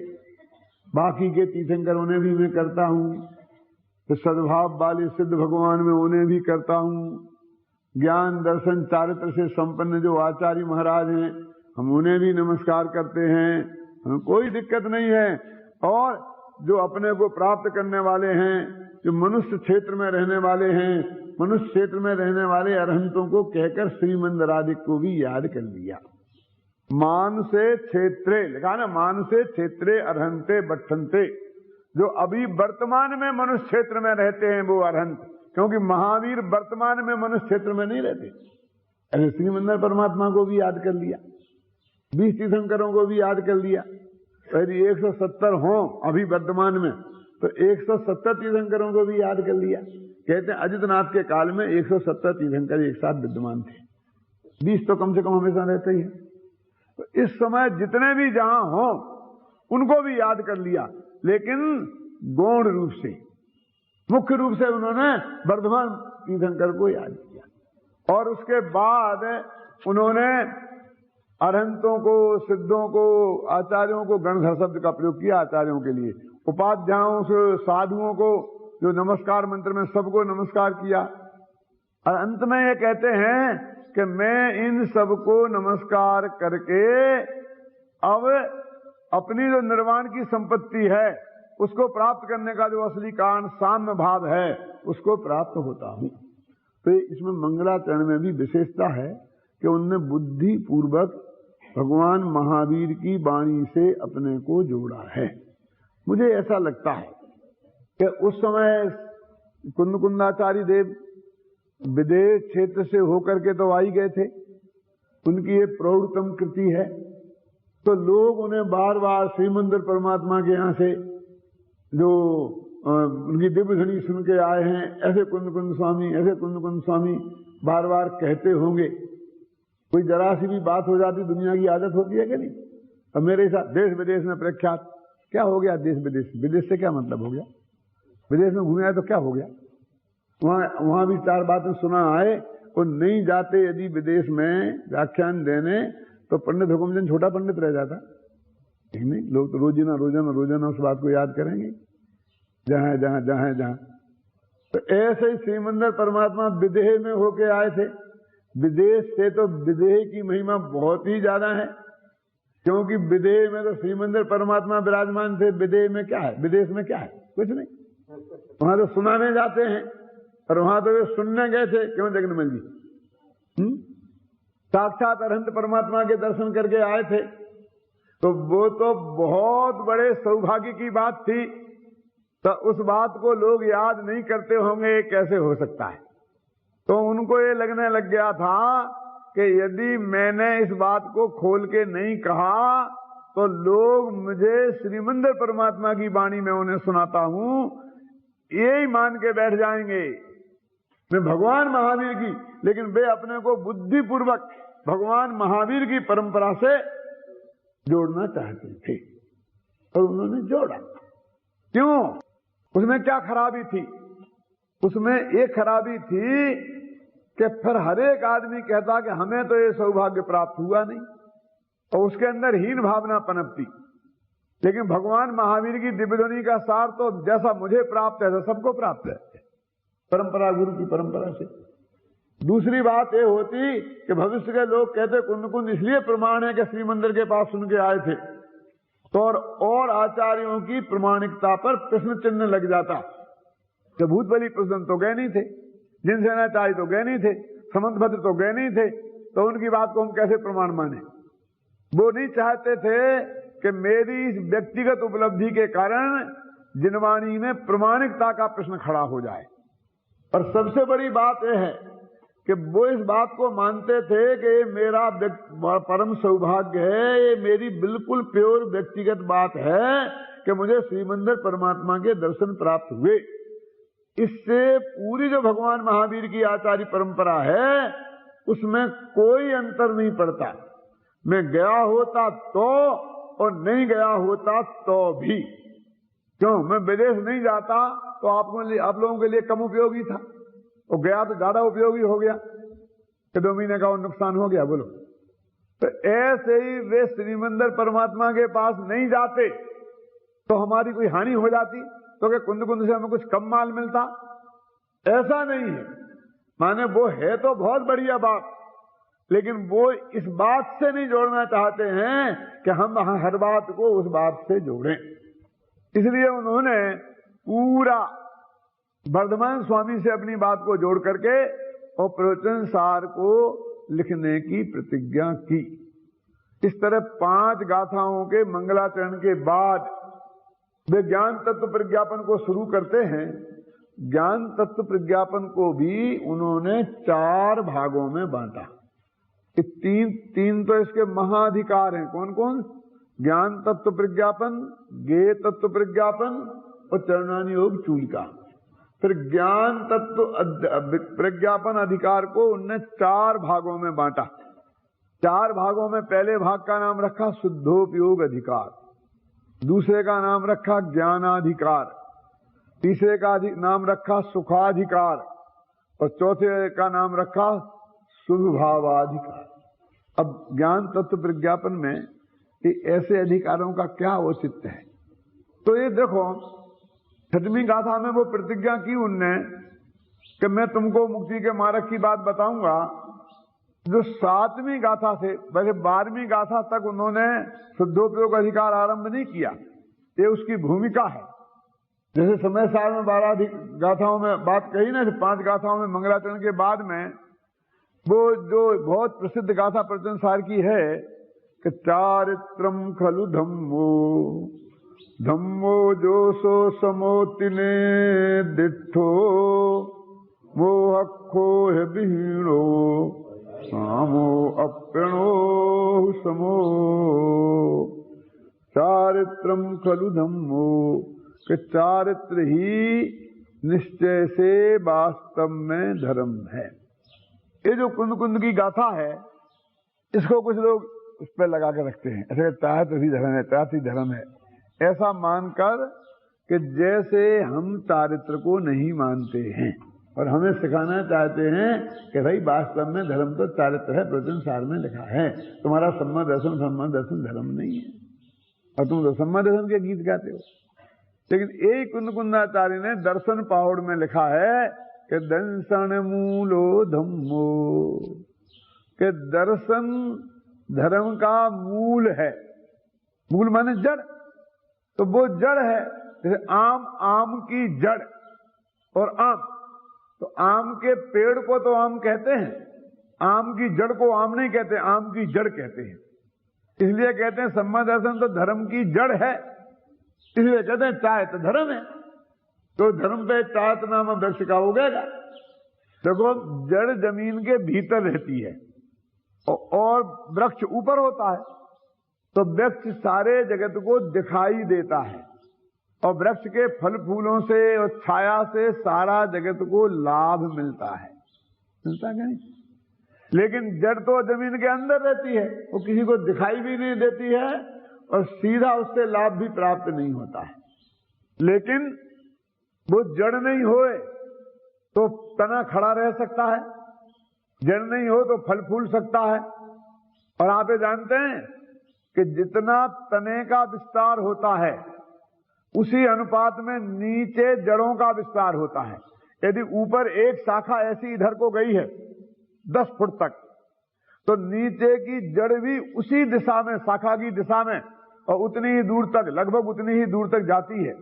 बाकी के तीर्थंकर उन्हें भी मैं करता हूं, तो सद्भाव वाले सिद्ध भगवान में उन्हें भी करता हूं, ज्ञान दर्शन चारित्र से संपन्न जो आचार्य महाराज हैं हम उन्हें भी नमस्कार करते हैं, हमें कोई दिक्कत नहीं है। और जो अपने को प्राप्त करने वाले हैं, जो मनुष्य क्षेत्र में रहने वाले हैं, मनुष्य क्षेत्र में रहने वाले अरहंतों को कहकर श्रीमंदरादिक को भी याद कर लिया। मानसे क्षेत्रे लिखा ना, मानसे क्षेत्रे अरहंते बट्ठन्ते, जो अभी वर्तमान में मनुष्य क्षेत्र में रहते हैं वो अरहंत, क्योंकि महावीर वर्तमान में मनुष्य क्षेत्र में नहीं रहते। ऐसे श्रीमंदर परमात्मा को भी याद कर लिया, 20 तीर्थंकरों को भी याद कर लिया। यदि 170 हों अभी वर्तमान में, तो 170 तीर्थंकरों को भी याद कर लिया। कहते हैं अजितनाथ के काल में 170 तीर्थंकर एक साथ विद्यमान थे, 20 तो कम से कम हमेशा रहते ही हैं। तो इस समय जितने भी जहां हों उनको भी याद कर लिया, लेकिन गौण रूप से, मुख्य रूप से उन्होंने वर्धमान तीर्थंकर को याद किया। और उसके बाद उन्होंने अरहंतों को, सिद्धों को, आचार्यों को, गणधर शब्द का प्रयोग किया आचार्यों के लिए, उपाध्यायों से साधुओं को, जो नमस्कार मंत्र में सबको नमस्कार किया। और अंत में ये कहते हैं कि मैं इन सबको नमस्कार करके अब अपनी जो निर्वाण की संपत्ति है उसको प्राप्त करने का जो असली कारण साम्य भाव है उसको प्राप्त होता हूं। तो इसमें मंगलाचरण में भी विशेषता है कि उनने बुद्धि पूर्वक भगवान महावीर की वाणी से अपने को जोड़ा है। मुझे ऐसा लगता है कि उस समय कुंदकुंदाचार्य देव विदेश क्षेत्र से होकर के तो आई गए थे, उनकी ये प्रौढ़तम कृति है, तो लोग उन्हें बार बार श्रीमंदिर परमात्मा के यहाँ से जो उनकी दिव्य ध्वनि सुन के आए हैं, ऐसे कुंदकुंद स्वामी, ऐसे कुंदकुंद स्वामी बार बार कहते होंगे। कोई जरा सी भी बात हो जाती, दुनिया की आदत होती है कि नहीं। अब मेरे साथ देश विदेश में प्रख्यात, क्या हो गया देश विदेश, विदेश से क्या मतलब हो गया, विदेश में घूमे आए तो क्या हो गया, वहां भी 4 बातें सुना आए। और नहीं जाते यदि विदेश में व्याख्यान देने तो पंडित हुकुमचंद छोटा पंडित रह जाता, ठीक नहीं। लोग तो रोजाना रोजाना रोजाना उस बात को याद करेंगे जहां जहां जहां जहां। तो ऐसे ही श्रीमंदिर परमात्मा विदेह में होके आए थे। विदेश से तो विदेह की महिमा बहुत ही ज्यादा है, क्योंकि विदेह में तो श्री मंदिर परमात्मा विराजमान थे, विदेह में क्या है, विदेश में क्या है, कुछ नहीं। वहां तो सुनाने जाते हैं, और वहां तो वे सुनने गए थे, क्यों जगन्मल जी साक्षात अरहंत परमात्मा के दर्शन करके आए थे, तो वो तो बहुत बड़े सौभाग्य की बात थी। तो उस बात को लोग याद नहीं करते होंगे, ये कैसे हो सकता है। तो उनको ये लगने लग गया था कि यदि मैंने इस बात को खोल के नहीं कहा तो लोग मुझे श्रीमंदिर परमात्मा की वाणी में उन्हें सुनाता हूं, यही मान के बैठ जाएंगे मैं भगवान महावीर की। लेकिन वे अपने को बुद्धिपूर्वक भगवान महावीर की परंपरा से जोड़ना चाहते थे, और उन्होंने जोड़ा। क्यों? उसमें क्या खराबी थी? उसमें एक खराबी थी कि फिर हर एक आदमी कहता कि हमें तो ये सौभाग्य प्राप्त हुआ नहीं, और उसके अंदर हीन भावना पनपती। लेकिन भगवान महावीर की दिव्य ध्वनि का सार तो जैसा मुझे प्राप्त है वैसा सबको प्राप्त है, परंपरा, गुरु की परंपरा से। दूसरी बात ये होती कि भविष्य के लोग कहते कुंद कुंद इसलिए प्रमाण है कि श्री मंदिर के पास सुन के आए थे, तो और आचार्यों की प्रमाणिकता पर प्रश्न चिन्ह लग जाता कि भूत बलि प्रसन्न तो गए नहीं थे, जिनसेनाचार्य तो गए नहीं थे, समंतभद्र तो गए नहीं थे, तो उनकी बात को हम कैसे प्रमाण माने। वो नहीं चाहते थे कि मेरी इस व्यक्तिगत उपलब्धि के कारण जिनवाणी में प्रमाणिकता का प्रश्न खड़ा हो जाए। और सबसे बड़ी बात यह है कि वो इस बात को मानते थे कि ये मेरा परम सौभाग्य है, ये मेरी बिल्कुल प्योर व्यक्तिगत बात है कि मुझे श्रीमंदिर परमात्मा के दर्शन प्राप्त हुए। इससे पूरी जो भगवान महावीर की आचार्य परंपरा है उसमें कोई अंतर नहीं पड़ता। मैं गया होता तो और नहीं गया होता तो भी। क्यों? मैं विदेश नहीं जाता तो आप लोगों के लिए कम उपयोगी था, और गया तो ज्यादा उपयोगी हो गया कि 2 महीने का और नुकसान हो गया। बोलो, तो ऐसे ही वे श्रीमंदिर परमात्मा के पास नहीं जाते तो हमारी कोई हानि हो जाती, तो क्या कुंद कुंद से हमें कुछ कम माल मिलता? ऐसा नहीं है। माने वो है तो बहुत बढ़िया बात, लेकिन वो इस बात से नहीं जोड़ना चाहते हैं कि हम हर बात को उस बात से जोड़ें। इसलिए उन्होंने पूरा वर्धमान स्वामी से अपनी बात को जोड़ करके और प्रवचन सार को लिखने की प्रतिज्ञा की। इस तरह 5 गाथाओं के मंगलाचरण के बाद वे ज्ञान तत्व प्रज्ञापन को शुरू करते हैं। ज्ञान तत्व प्रज्ञापन को भी उन्होंने 4 भागों में बांटा। 3 तो इसके महाधिकार हैं। कौन कौन? ज्ञान तत्व प्रज्ञापन, ज्ञेय तत्व प्रज्ञापन और चरणानी योग चूलिका। फिर ज्ञान तत्व प्रज्ञापन अधिकार को उनने 4 भागों में बांटा। 4 भागों में पहले भाग का नाम रखा शुद्धोपयोग अधिकार, दूसरे का नाम रखा ज्ञानाधिकार, तीसरे का नाम रखा सुखाधिकार, और चौथे का नाम रखा शुभ भावाधिकार। अब ज्ञान तत्व प्रज्ञापन में ऐसे अधिकारों का क्या औचित्य है? तो ये देखो, 6वीं गाथा में वो प्रतिज्ञा की उनने कि मैं तुमको मुक्ति के मार्ग की बात बताऊंगा। जो 7वीं गाथा से पहले 12वीं गाथा तक उन्होंने शुद्धोपयोग अधिकार आरंभ नहीं किया, ये उसकी भूमिका है। जैसे समय सार में 12 गाथाओं में बात कही ना, 5 गाथाओं में मंगलाचरण के बाद में वो जो बहुत प्रसिद्ध गाथा प्रवचन सार की है कि चारित्रम खलु धम्मो धम्मो जो सो समोतिने दिठो मोहखो है बिहीणो सामो अप्रणो समो। चारित्रम खलु धम्मो कि चारित्र ही निश्चय से वास्तव में धर्म है। ये जो कुंद कुंद की गाथा है इसको कुछ लोग उस पर लगा के रखते हैं, ऐसे चारित्र ही धर्म है, चारित्र ही धर्म है, ऐसा मानकर कि जैसे हम चारित्र को नहीं मानते हैं और हमें सिखाना चाहते हैं कि भाई वास्तव में धर्म तो चारित्र है, प्रवचन सार में लिखा है। तुम्हारा सम्मा दर्शन धर्म नहीं है, और तुम तो सम्मा दर्शन के गीत गाते हो। लेकिन एक कुंद कुंदाचार्य ने दर्शन पाहुड़ में लिखा है कि दंसन मूलो धम्मो, कि दर्शन धर्म का मूल है। मूल माने जड़, तो वो जड़ है। जैसे आम की जड़ और आम, तो आम के पेड़ को तो आम कहते हैं, आम की जड़ को आम नहीं कहते, आम की जड़ कहते हैं। इसलिए कहते हैं सम्मा दर्शन तो धर्म की जड़ है, इसलिए कहते हैं चायत धर्म है। तो धर्म पे चायत नाम वृक्ष का उगेगा। देखो जड़ जमीन के भीतर रहती है और वृक्ष ऊपर होता है, तो वृक्ष सारे जगत को दिखाई देता है और वृक्ष के फल फूलों से और छाया से सारा जगत को लाभ मिलता है नहीं? लेकिन जड़ तो जमीन के अंदर रहती है, वो किसी को दिखाई भी नहीं देती है और सीधा उससे लाभ भी प्राप्त नहीं होता है। लेकिन वो जड़ नहीं होए तो तना खड़ा रह सकता है, जड़ नहीं हो तो फल फूल सकता है। और आप ये जानते हैं कि जितना तने का विस्तार होता है उसी अनुपात में नीचे जड़ों का विस्तार होता है। यदि ऊपर एक शाखा ऐसी इधर को गई है 10 फुट तक, तो नीचे की जड़ भी उसी दिशा में, शाखा की दिशा में, और उतनी ही दूर तक, लगभग उतनी ही दूर तक जाती है,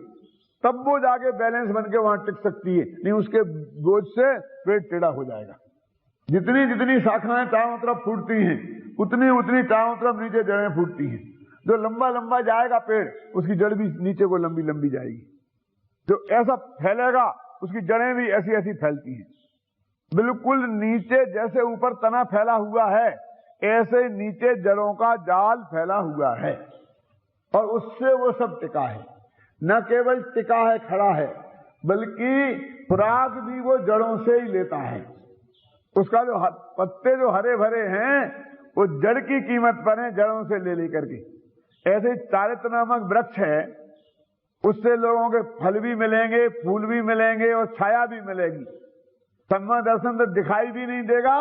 तब वो जाके बैलेंस बन के वहां टिक सकती है। नहीं उसके बोझ से पेड़ टेढ़ा हो जाएगा। जितनी जितनी शाखाएं चारों तरफ फूटती हैं उतनी उतनी चारों तरफ नीचे जड़ें फूटती हैं। जो लंबा लंबा जाएगा पेड़, उसकी जड़ भी नीचे को लंबी लंबी जाएगी। जो ऐसा फैलेगा उसकी जड़ें भी ऐसी ऐसी फैलती हैं। बिल्कुल नीचे जैसे ऊपर तना फैला हुआ है, ऐसे नीचे जड़ों का जाल फैला हुआ है और उससे वो सब टिका है। न केवल टिका है, खड़ा है, बल्कि खुराक भी वो जड़ों से ही लेता है। उसका जो पत्ते जो हरे भरे हैं वो जड़ की कीमत पर है, जड़ों से ले लेकर के। ऐसे चारित्र नामक वृक्ष है, उससे लोगों के फल भी मिलेंगे, फूल भी मिलेंगे और छाया भी मिलेगी। सम्मा दर्शन तो दिखाई भी नहीं देगा,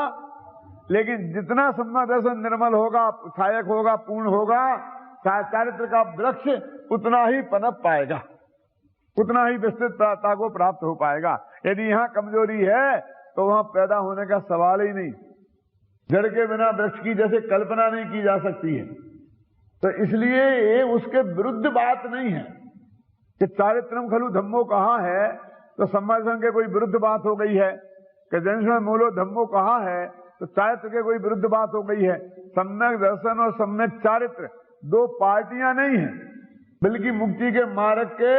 लेकिन जितना सम्मा दर्शन निर्मल होगा, सहायक होगा, पूर्ण होगा, चारित्र का वृक्ष उतना ही पनप पाएगा, उतना ही विस्तृतता को प्राप्त हो पाएगा। यदि यहाँ कमजोरी है तो वहां पैदा होने का सवाल ही नहीं। जड़ के बिना वृक्ष की जैसे कल्पना नहीं की जा सकती है। तो इसलिए ये उसके विरुद्ध बात नहीं है कि चारित्रम खलु धम्मो कहा है तो सम्मा दर्शन के कोई विरुद्ध बात हो गई है, कि जन मूलो धम्मो कहा है तो चारित्र के कोई विरुद्ध बात हो गई है। सम्यक दर्शन और सम्यक चारित्र दो पार्टियां नहीं है, बल्कि मुक्ति के मार्ग के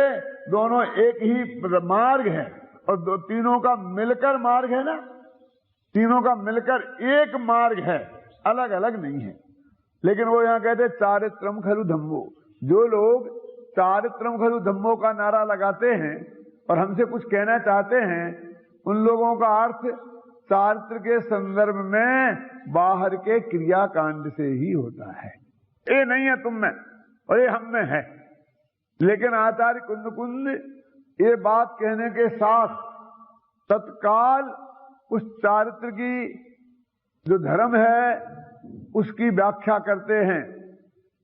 दोनों एक ही मार्ग है और तीनों का मिलकर मार्ग है ना, तीनों का मिलकर एक मार्ग है, अलग अलग नहीं है। लेकिन वो यहाँ कहते चारित्रम खलु धम्मो। जो लोग चारित्रम खलु धम्मो का नारा लगाते हैं और हमसे कुछ कहना चाहते हैं, उन लोगों का अर्थ चारित्र के संदर्भ में बाहर के क्रियाकांड से ही होता है। ये नहीं है तुम में और ये हम में है। लेकिन आचार्य कुंद ये बात कहने के साथ तत्काल उस चारित्र की जो धर्म है उसकी व्याख्या करते हैं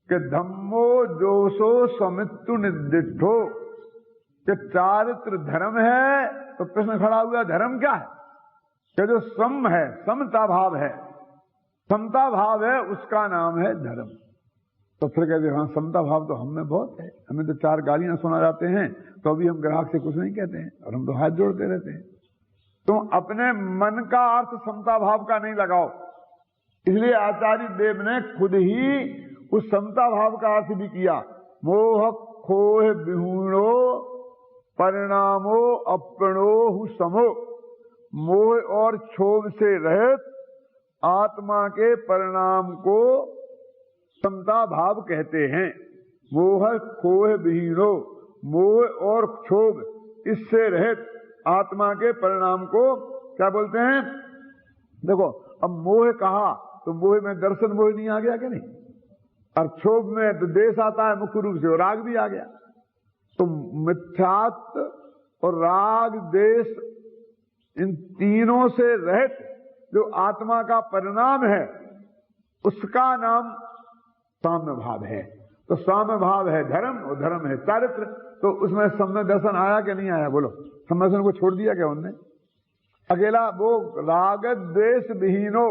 कि धम्मो जोसो समित्तु निर्दिष्टो, कि चारित्र धर्म है। तो प्रश्न खड़ा हुआ धर्म क्या है? कि जो सम है, समता भाव है, समता भाव है, उसका नाम है धर्म। तो फिर कहते हाँ समता भाव तो हम में बहुत है, हमें तो 4 गालियां सुना जाते हैं तो अभी हम ग्राहक से कुछ नहीं कहते हैं और हम तो हाथ जोड़ते रहते हैं। तुम अपने मन का अर्थ समता भाव का नहीं लगाओ। इसलिए आचार्य देव ने खुद ही उस समता भाव का अर्थ भी किया। मोह खोह विहूणो परिणामो अपणो समो, मोह और क्षोभ से रहित आत्मा के परिणाम को समता भाव कहते हैं। मोह खोह विहीणो, मोह और क्षोभ इससे रहित आत्मा के परिणाम को क्या बोलते हैं? देखो अब मोह कहा तो मोह में दर्शन मोह नहीं आ गया क्या? नहीं। और क्षोभ में तो देश आता है मुख्य रूप से, और राग भी आ गया। तो मिथ्यात्व और राग देश इन तीनों से रहित जो आत्मा का परिणाम है उसका नाम साम्य भाव है। तो साम्य भाव है धर्म और धर्म है चारित्र। तो उसमें सम्यक दर्शन आया कि नहीं आया? बोलो, सम्यक दर्शन को छोड़ दिया क्या उनने? अकेला वो राग द्वेष विहीनो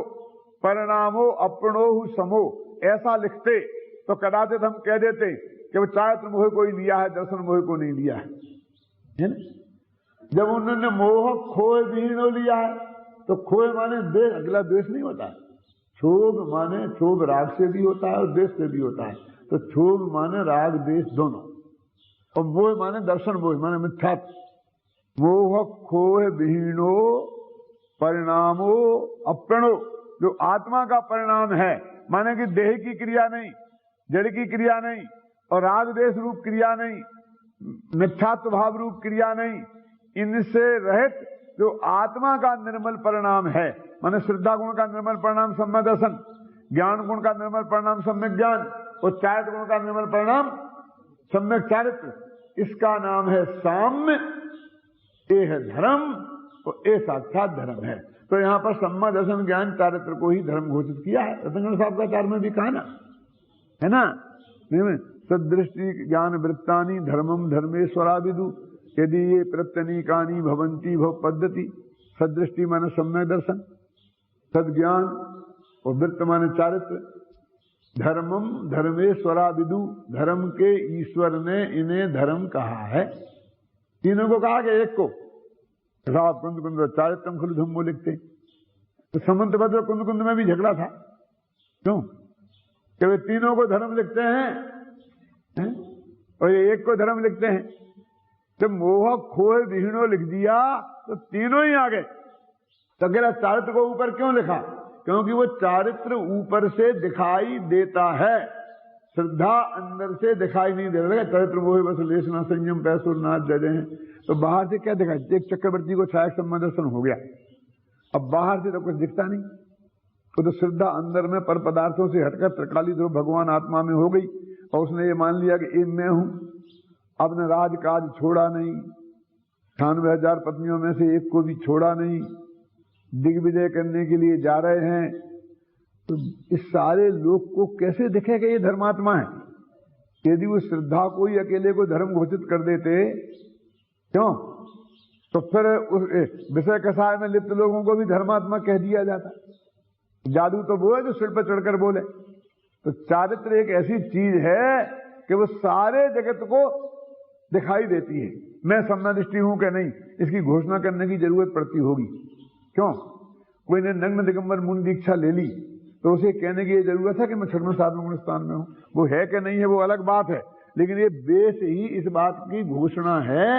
परिणामो अपणो समो ऐसा लिखते तो कदाचित हम कह देते कि वो चारित्र मोह को ही लिया है, दर्शन मोह को नहीं लिया है ना? जब उन्होंने मोह खोए विहीनो लिया है तो खोए माने देश, अगला देश नहीं होता है। क्षोभ माने क्षोभ राग से भी होता है और देश से भी होता है, तो क्षोभ माने राग देश दोनों, और मोह माने दर्शन मोह माने मिथ्यात्व। मोह खोह विहीनो परिणामो अप्रणो, जो आत्मा का परिणाम है, माने कि देह की क्रिया नहीं, जड़ की क्रिया नहीं, और राग देश रूप क्रिया नहीं, मिथ्यात्व भाव रूप क्रिया नहीं, इनसे रहित जो आत्मा का निर्मल परिणाम है, माने श्रद्धा गुण का निर्मल परिणाम सम्यक दर्शन, ज्ञान गुण का निर्मल परिणाम सम्यक ज्ञान, और चारित्र गुण का निर्मल परिणाम सम्यक चारित्र, इसका नाम है साम्य। ये है धर्म और ये साक्षात धर्म है। तो यहाँ पर सम्यक दर्शन ज्ञान चारित्र को ही धर्म घोषित किया है। रतनगढ़ साहब का चार में भी कहा ना, है ना, सदृष्टि ज्ञान वृत्तानि धर्मम धर्मेश्वरा विदु यदि ये प्रत्यनीकानी भवंती भव पद्धति। सदृष्टि माने सम्यक दर्शन, सदज्ञान और वृत्त माने चारित्र। धर्मम धर्मेश्वरा विदु, धर्म के ईश्वर ने इन्हें धर्म कहा है। तीनों को कहा कि एक को साहब कुंद कुंद चारित्रम खुल धम्मो लिखते, तो समंत भद्र कुंद कुंद में भी झगड़ा था। क्यों? कि वे तीनों को धर्म लिखते हैं और ये एक को धर्म लिखते हैं। जब मोह खोए विहीनो लिख दिया तो तीनों ही आ गए। तो अकेला चारित्र को ऊपर क्यों लिखा? क्योंकि वो चारित्र ऊपर से दिखाई देता है, श्रद्धा अंदर से दिखाई नहीं देता। चरित्र मोह बस लेसना संयम पैसुर नाथ जजे हैं, तो बाहर से क्या दिखाई? एक चक्रवर्ती को छाया सम्मान दर्शन हो गया, अब बाहर से तो कुछ दिखता नहीं। तो श्रद्धा अंदर में पर पदार्थों से हटकर त्रिकाली जो भगवान आत्मा में हो गई, और उसने ये मान लिया कि ये मैं हूं। अपने राजकाज छोड़ा नहीं, 98,000 पत्नियों में से एक को भी छोड़ा नहीं, दिग्विजय करने के लिए जा रहे हैं। तो इस सारे लोग को कैसे दिखेगा ये धर्मात्मा है? यदि वो श्रद्धा को ही अकेले को धर्म घोषित कर देते, क्यों? तो फिर उस विषय कसाय में लिप्त लोगों को भी धर्मात्मा कह दिया जाता। जादू तो वो है जो सिर पर चढ़कर बोले। तो चारित्र एक ऐसी चीज है कि वो सारे जगत को दिखाई देती है। मैं सम्यदृष्टि हूं कि नहीं, इसकी घोषणा करने की जरूरत पड़ती होगी। क्यों? कोई ने नग्न दिगंबर मुनि दीक्षा ले ली तो उसे कहने की जरूरत है कि मैं 6वें 7वें गुण स्थान में हूं। वो है कि नहीं है वो अलग बात है, लेकिन ये बेस ही इस बात की घोषणा है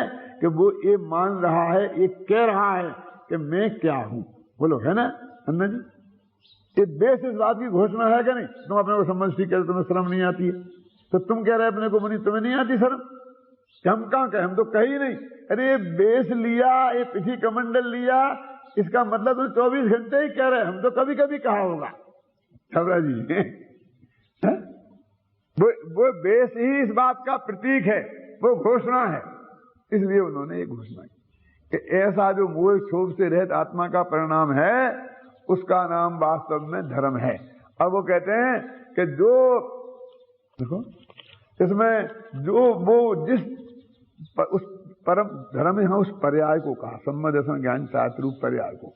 कि वो ये मान रहा है, ये कह रहा है कि मैं क्या हूं। बोलो, है ना अन्ना जी? ये बेस इस बात की घोषणा है कि नहीं? तुम अपने को समझती कहते तुम्हें शर्म नहीं आती है, तो तुम कह रहे अपने को मुनि तुम्हें नहीं आती शर्म? हम कहां कहे, हम तो कही नहीं। अरे ये बेस लिया, ये पिछी कमंडल लिया, इसका मतलब तो 24 घंटे ही कह रहे, हम तो कभी कभी कहा होगा। छबरा जी वो बेस ही इस बात का प्रतीक है, वो घोषणा है। इसलिए उन्होंने ये घोषणा की कि ऐसा जो मोह क्षोभ से रहित आत्मा का परिणाम है, उसका नाम वास्तव में धर्म है। अब वो कहते हैं कि जो देखो इसमें जो वो जिस उस परम धर्म है, उस पर्याय को कहा, सम्यक दर्शन ज्ञान चारित्र रूप पर्याय को।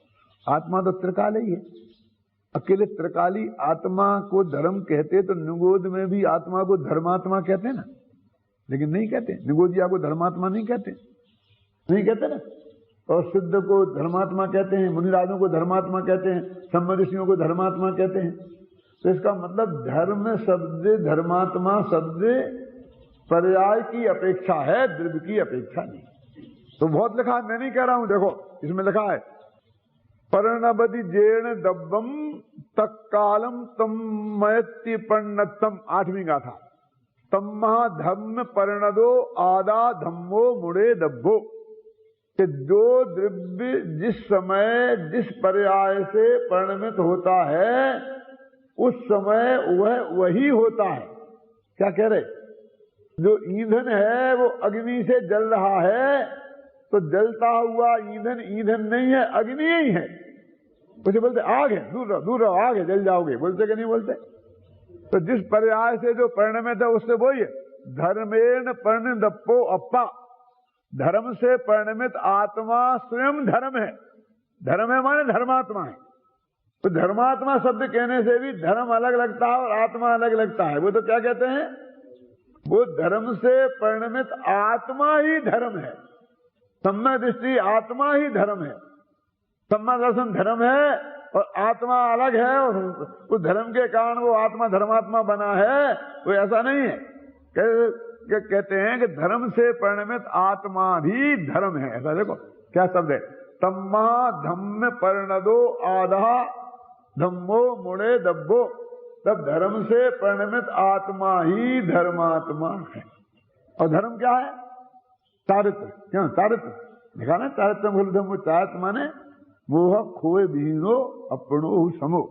आत्मा तो त्रिकाल ही है। अकेले त्रिकाली आत्मा को धर्म कहते तो निगोद में भी आत्मा को धर्मात्मा कहते ना, लेकिन नहीं कहते। निगोदिया को धर्मात्मा नहीं कहते, नहीं कहते ना। और सिद्ध को धर्मात्मा कहते हैं, मुनिराजों को धर्मात्मा कहते हैं, सम्यदृष्टियों को धर्मात्मा कहते हैं। तो इसका मतलब धर्म शब्द, धर्मात्मा शब्द पर्याय की अपेक्षा है, द्रव्य की अपेक्षा नहीं। तो बहुत लिखा, मैं नहीं कह रहा हूं। देखो इसमें लिखा है पर्णबदि जेण दब्बम तत्कालम तम मयति पर्णतम। 8वीं गाथा। तम्मा धम्म पर्णदो आदा धम्मो मुड़े दब्बो, कि जो द्रव्य जिस समय जिस पर्याय से परिणमित होता है उस समय वह वही होता है। क्या कह रहे? जो ईंधन है वो अग्नि से जल रहा है, तो जलता हुआ ईंधन ईंधन नहीं है, अग्नि ही है। उसे बोलते आग है, दूर रहो दूर रहो, आग है, जल जाओगे, बोलते कि नहीं बोलते? तो जिस पर्याय से जो परिणमित है उससे वही है। धर्मेण परिणदप्पो अप्पा, धर्म से परिणमित आत्मा स्वयं धर्म है। धर्म है माने धर्मात्मा है। तो धर्मात्मा शब्द कहने से भी धर्म अलग लगता है और आत्मा अलग लगता है। वो तो क्या कहते हैं, वो धर्म से परिणमित आत्मा ही धर्म है। सम्यक दृष्टि आत्मा ही धर्म है, सम्यक दर्शन धर्म है और आत्मा अलग है, और उस धर्म के कारण वो आत्मा धर्मात्मा बना है। वो ऐसा नहीं है। कहते हैं कि धर्म से परिणमित आत्मा भी धर्म है। ऐसा देखो क्या शब्द है, तम्मा धम्म परिणदो आधा धम्मो मुड़े दब्बो। तब धर्म से परिणमित आत्मा ही धर्मात्मा है। और धर्म क्या है, चारित्र। क्यों चारित्र देखा ना, चारित्र बोल धर्म, चारित्र माने मोह खोए विहीनो अपनो समो,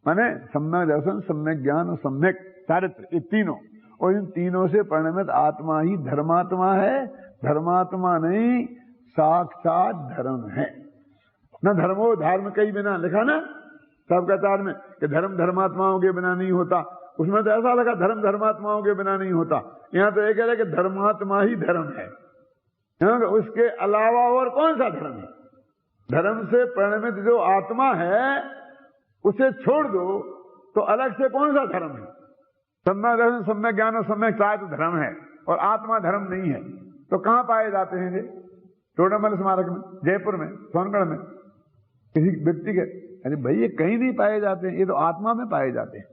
माने सम्यक दर्शन, सम्यक ज्ञान और सम्यक चारित्र, ये तीनों। और इन तीनों से परिणमित आत्मा ही धर्मात्मा है। धर्मात्मा नहीं, साक्षात धर्म है। न धर्मो धर्म के बिना, लिखा ना सबका चार में कि धर्म धर्मात्माओं के बिना नहीं होता। उसमें तो ऐसा लगा धर्म धर्मात्माओं के बिना नहीं होता। यहाँ तो ये कह रहे कि धर्मात्मा ही धर्म है, उसके अलावा और कौन सा धर्म है। धर्म से परिणमित जो आत्मा है उसे छोड़ दो तो अलग से कौन सा धर्म है। सम्यक दर्शन, सम्यक ज्ञान और सम्यक चारित्र धर्म है और आत्मा धर्म नहीं है। तो कहां पाए जाते हैं ये, टोडामल स्मारक में, जयपुर में, सोनगढ़ में, किसी व्यक्ति के, अरे भाई ये कहीं नहीं पाए जाते हैं, ये तो आत्मा में पाए जाते हैं।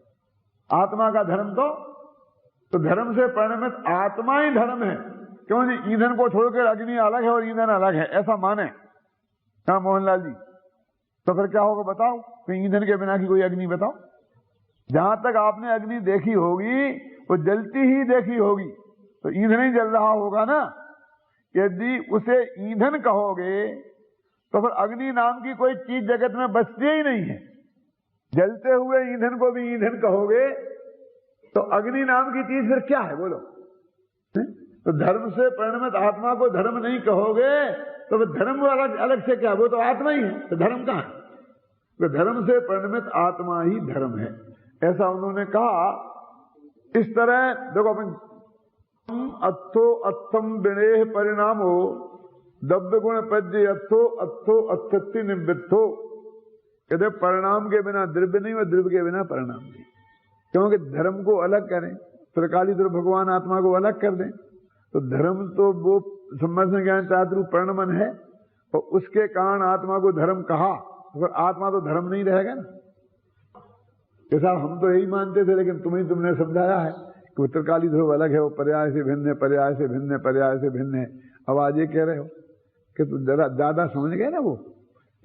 आत्मा का धर्म तो धर्म से परिणमित आत्मा ही धर्म है। क्यों जी, ईंधन को छोड़कर अग्नि अलग है और ईंधन अलग है, ऐसा माने हाँ मोहनलाल जी, तो फिर क्या होगा बताओ। तो ईंधन के बिना की कोई अग्नि बताओ। जहां तक आपने अग्नि देखी होगी वो जलती ही देखी होगी, तो ईंधन ही जल रहा होगा ना। यदि उसे ईंधन कहोगे तो फिर अग्नि नाम की कोई चीज जगत में बचती ही नहीं है। जलते हुए ईंधन को भी ईंधन कहोगे तो अग्नि नाम की चीज फिर क्या है बोलो। तो धर्म से परिणमित आत्मा को धर्म नहीं कहोगे तो फिर धर्म अलग अलग से क्या, वो तो आत्मा ही है, तो धर्म कहां है। तो धर्म से परिणमित आत्मा ही धर्म है, ऐसा उन्होंने कहा। इस तरह देखो अपन अत्थो अत्थम विनेह परिणामो दब्य गुण पद्य अत्थो अत्थो अत्थति निवृत्तो। कहते परिणाम के बिना द्रव्य नहीं और द्रव्य के बिना परिणाम नहीं। क्योंकि धर्म को अलग करें, त्रिकाली तो भगवान आत्मा को अलग कर दें, तो धर्म तो वो सम्यक ज्ञान चारित्र परिणमन है और उसके कारण आत्मा को धर्म कहा, तो फिर आत्मा तो धर्म नहीं रहेगा ना। जैसा हम तो यही मानते थे, लेकिन तुमने समझाया है कि त्रिकाली ध्रुव अलग है, वो पर्याय से भिन्न है, पर्याय से भिन्न है, पर्याय से भिन्न है। अब आज ये कह रहे हो कि तुम जरा ज्यादा समझ गए ना वो,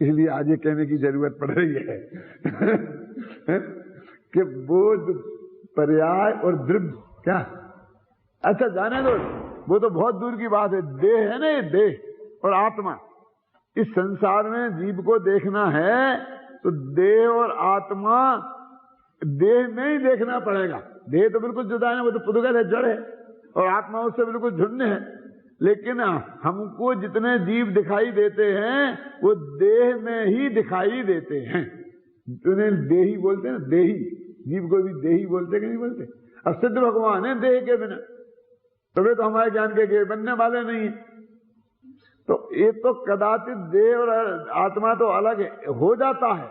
इसलिए आज ये कहने की जरूरत पड़ रही है कि वो पर्याय और द्रव्य क्या, अच्छा जाने दो, वो तो बहुत दूर की बात है। देह है ना, ये देह और आत्मा, इस संसार में जीव को देखना है तो देह और आत्मा, देह में ही देखना पड़ेगा। देह तो बिल्कुल जुदा है, वो तो पुद्गल है, जड़ है, और आत्मा उससे बिल्कुल भिन्न है। लेकिन हमको जितने जीव दिखाई देते हैं वो देह में ही दिखाई देते हैं। उन्हें देही बोलते हैं, देही जीव को भी देही बोलते कि नहीं बोलते। अब सिद्ध भगवान है देह के बिना, तभी तो हमारे ज्ञान के बनने वाले नहीं है। तो ये तो कदाचित देह और आत्मा तो अलग हो जाता है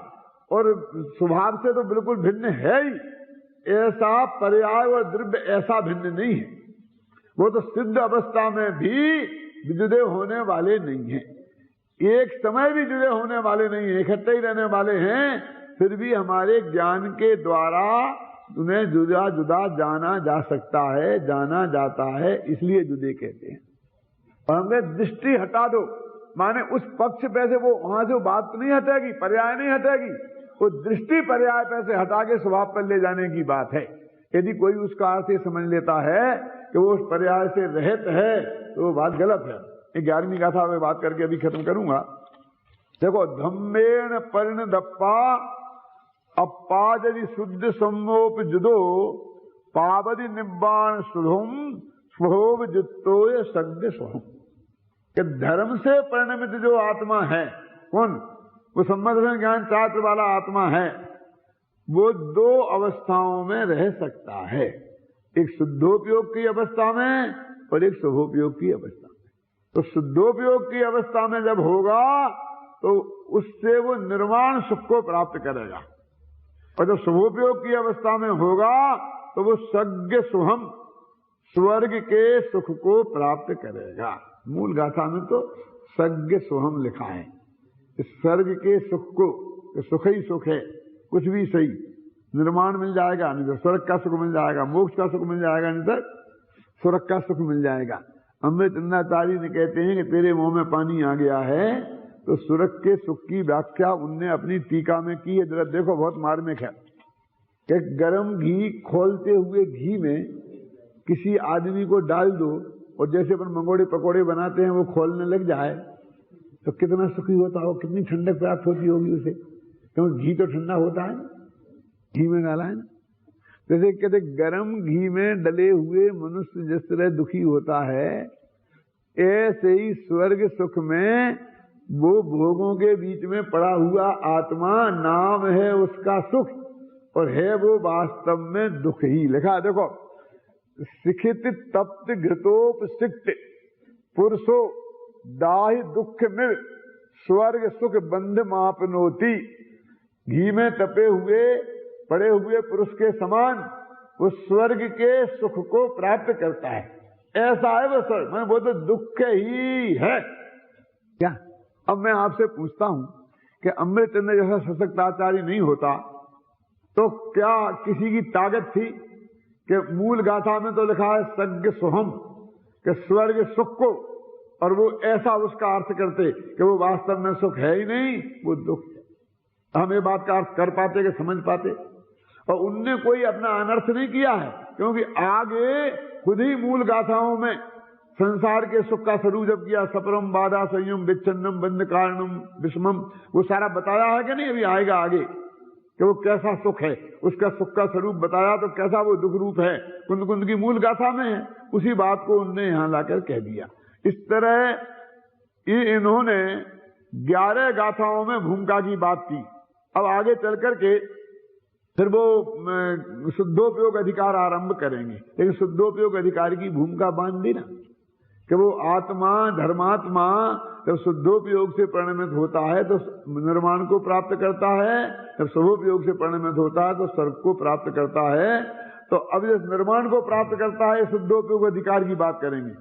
और स्वभाव से तो बिल्कुल भिन्न है ही। ऐसा पर्याय और द्रव्य ऐसा भिन्न नहीं है। वो तो सिद्ध अवस्था में भी जुदे होने वाले नहीं है, एक समय भी जुदे होने वाले नहीं है, इकट्ठे ही रहने वाले हैं। फिर भी हमारे ज्ञान के द्वारा उन्हें जुदा जुदा जाना जा सकता है, जाना जाता है, इसलिए जुदे कहते हैं। और हमें दृष्टि हटा दो, माने उस पक्ष पे से वो वहां से बात नहीं हटेगी, पर्याय नहीं हटेगी, वो दृष्टि पर्याय पे से हटा के स्वभाव पर ले जाने की बात है। यदि कोई उसका अर्थ ये समझ लेता है कि वो उस पर्याय से रहित है तो वो बात गलत है। 11वीं गाथा में बात करके अभी खत्म करूंगा। देखो, धम्मेण परिणदप्पा अपादि शुद्ध सम्मोप जुदो पावदि निब्बाण सुधुम स्वोभ जुत्तो सग्ध स्वहम। कि धर्म से परिणमित जो आत्मा है, कौन, वो सम्यक ज्ञान चारित्र वाला आत्मा है, वो दो अवस्थाओं में रह सकता है, एक शुद्धोपयोग की अवस्था में और एक शुभोपयोग की अवस्था में। तो शुद्धोपयोग की अवस्था में जब होगा तो उससे वो निर्वाण सुख को प्राप्त करेगा। और जब शुभोपयोग की अवस्था में होगा तो वो सज्ञ सुहम स्वर्ग के सुख को प्राप्त करेगा। मूल गाथा में तो सज्ञ सुहम लिखा है। इस स्वर्ग के सुख को, सुख ही सुख है, कुछ भी सही, निर्माण मिल जाएगा, नहीं तो स्वर्ग का सुख मिल जाएगा, मोक्ष का सुख मिल जाएगा, नहीं तो स्वर्ग का सुख मिल जाएगा। अमृतचंद्राचार्य ने कहते हैं कि तेरे मुंह में पानी आ गया है, तो स्वर्ग के सुख की व्याख्या उनने अपनी टीका में की है। जरा देखो, बहुत मार्मिक है कि गर्म घी, खोलते हुए घी में किसी आदमी को डाल दो और जैसे अपन मंगोड़े पकोड़े बनाते हैं वो खोलने लग जाए तो कितना सुखी होता हो, कितनी ठंडक प्राप्त होती होगी उसे, क्योंकि घी तो ठंडा होता है, घी में डाला है ना। जैसे कहते गर्म घी में डले हुए मनुष्य जिस तरह दुखी होता है, ऐसे ही स्वर्ग सुख में वो भोगों के बीच में पड़ा हुआ आत्मा, नाम है उसका सुख और है वो वास्तव में दुख ही। लिखा देखो, सिखित तप्त घृतोपसिक्त पुरुषो दाहि दुख मिल स्वर्ग सुख बंध मापनोति। घी में तपे हुए पड़े हुए पुरुष के समान वो स्वर्ग के सुख को प्राप्त करता है। ऐसा है वो स्वर्ग, मैं वो तो दुख ही है क्या। अब मैं आपसे पूछता हूं कि अमृतचंद्र जैसा सशक्त आचार्य नहीं होता तो क्या किसी की ताकत थी कि मूल गाथा में तो लिखा है सज्ञ सुहम, कि स्वर्ग सुख को, और वो ऐसा उसका अर्थ करते कि वो वास्तव में सुख है ही नहीं, वो दुख है। हम ये बात का अर्थ कर पाते कि समझ पाते? और उनने कोई अपना अनर्थ नहीं किया है, क्योंकि आगे खुद ही मूल गाथाओं में संसार के सुख का स्वरूप जब किया, सपरम बाधा संयम विच्छिन्नम बंध कारणम विषमम, वो सारा बताया है कि नहीं, अभी आएगा आगे कि वो कैसा सुख है, उसका सुख का स्वरूप बताया, तो कैसा वो दुख रूप है, कुंद कुंद की मूल गाथा में है। उसी बात को उनने यहां लाकर कह दिया। इस तरह इन्होंने 11 गाथाओं में भूमिका की बात की। अब आगे चल करके फिर वो शुद्धोपयोग अधिकार आरंभ करेंगे, लेकिन शुद्धोपयोग अधिकारी की भूमिका बांध दी ना कि वो आत्मा, धर्मात्मा जब शुद्धोपयोग से परिणमित होता है तो निर्माण को प्राप्त करता है, जब शुभोपयोग से परिणमित होता है तो स्वर्ग को प्राप्त करता है। तो अब इस निर्माण को प्राप्त करता है, शुद्धोपयोग अधिकार की बात करेंगे।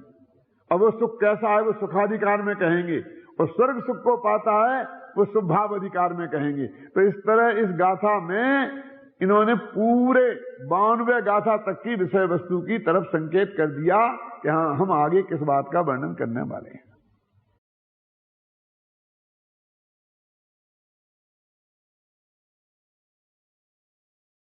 अब वो सुख कैसा है वो सुखाधिकार में कहेंगे, और स्वर्ग सुख को पाता है वो शुभाव अधिकार में कहेंगे। तो इस तरह इस गाथा में इन्होंने पूरे 92 गाथा तक की विषय वस्तु की तरफ संकेत कर दिया कि हाँ, हम आगे किस बात का वर्णन करने वाले हैं।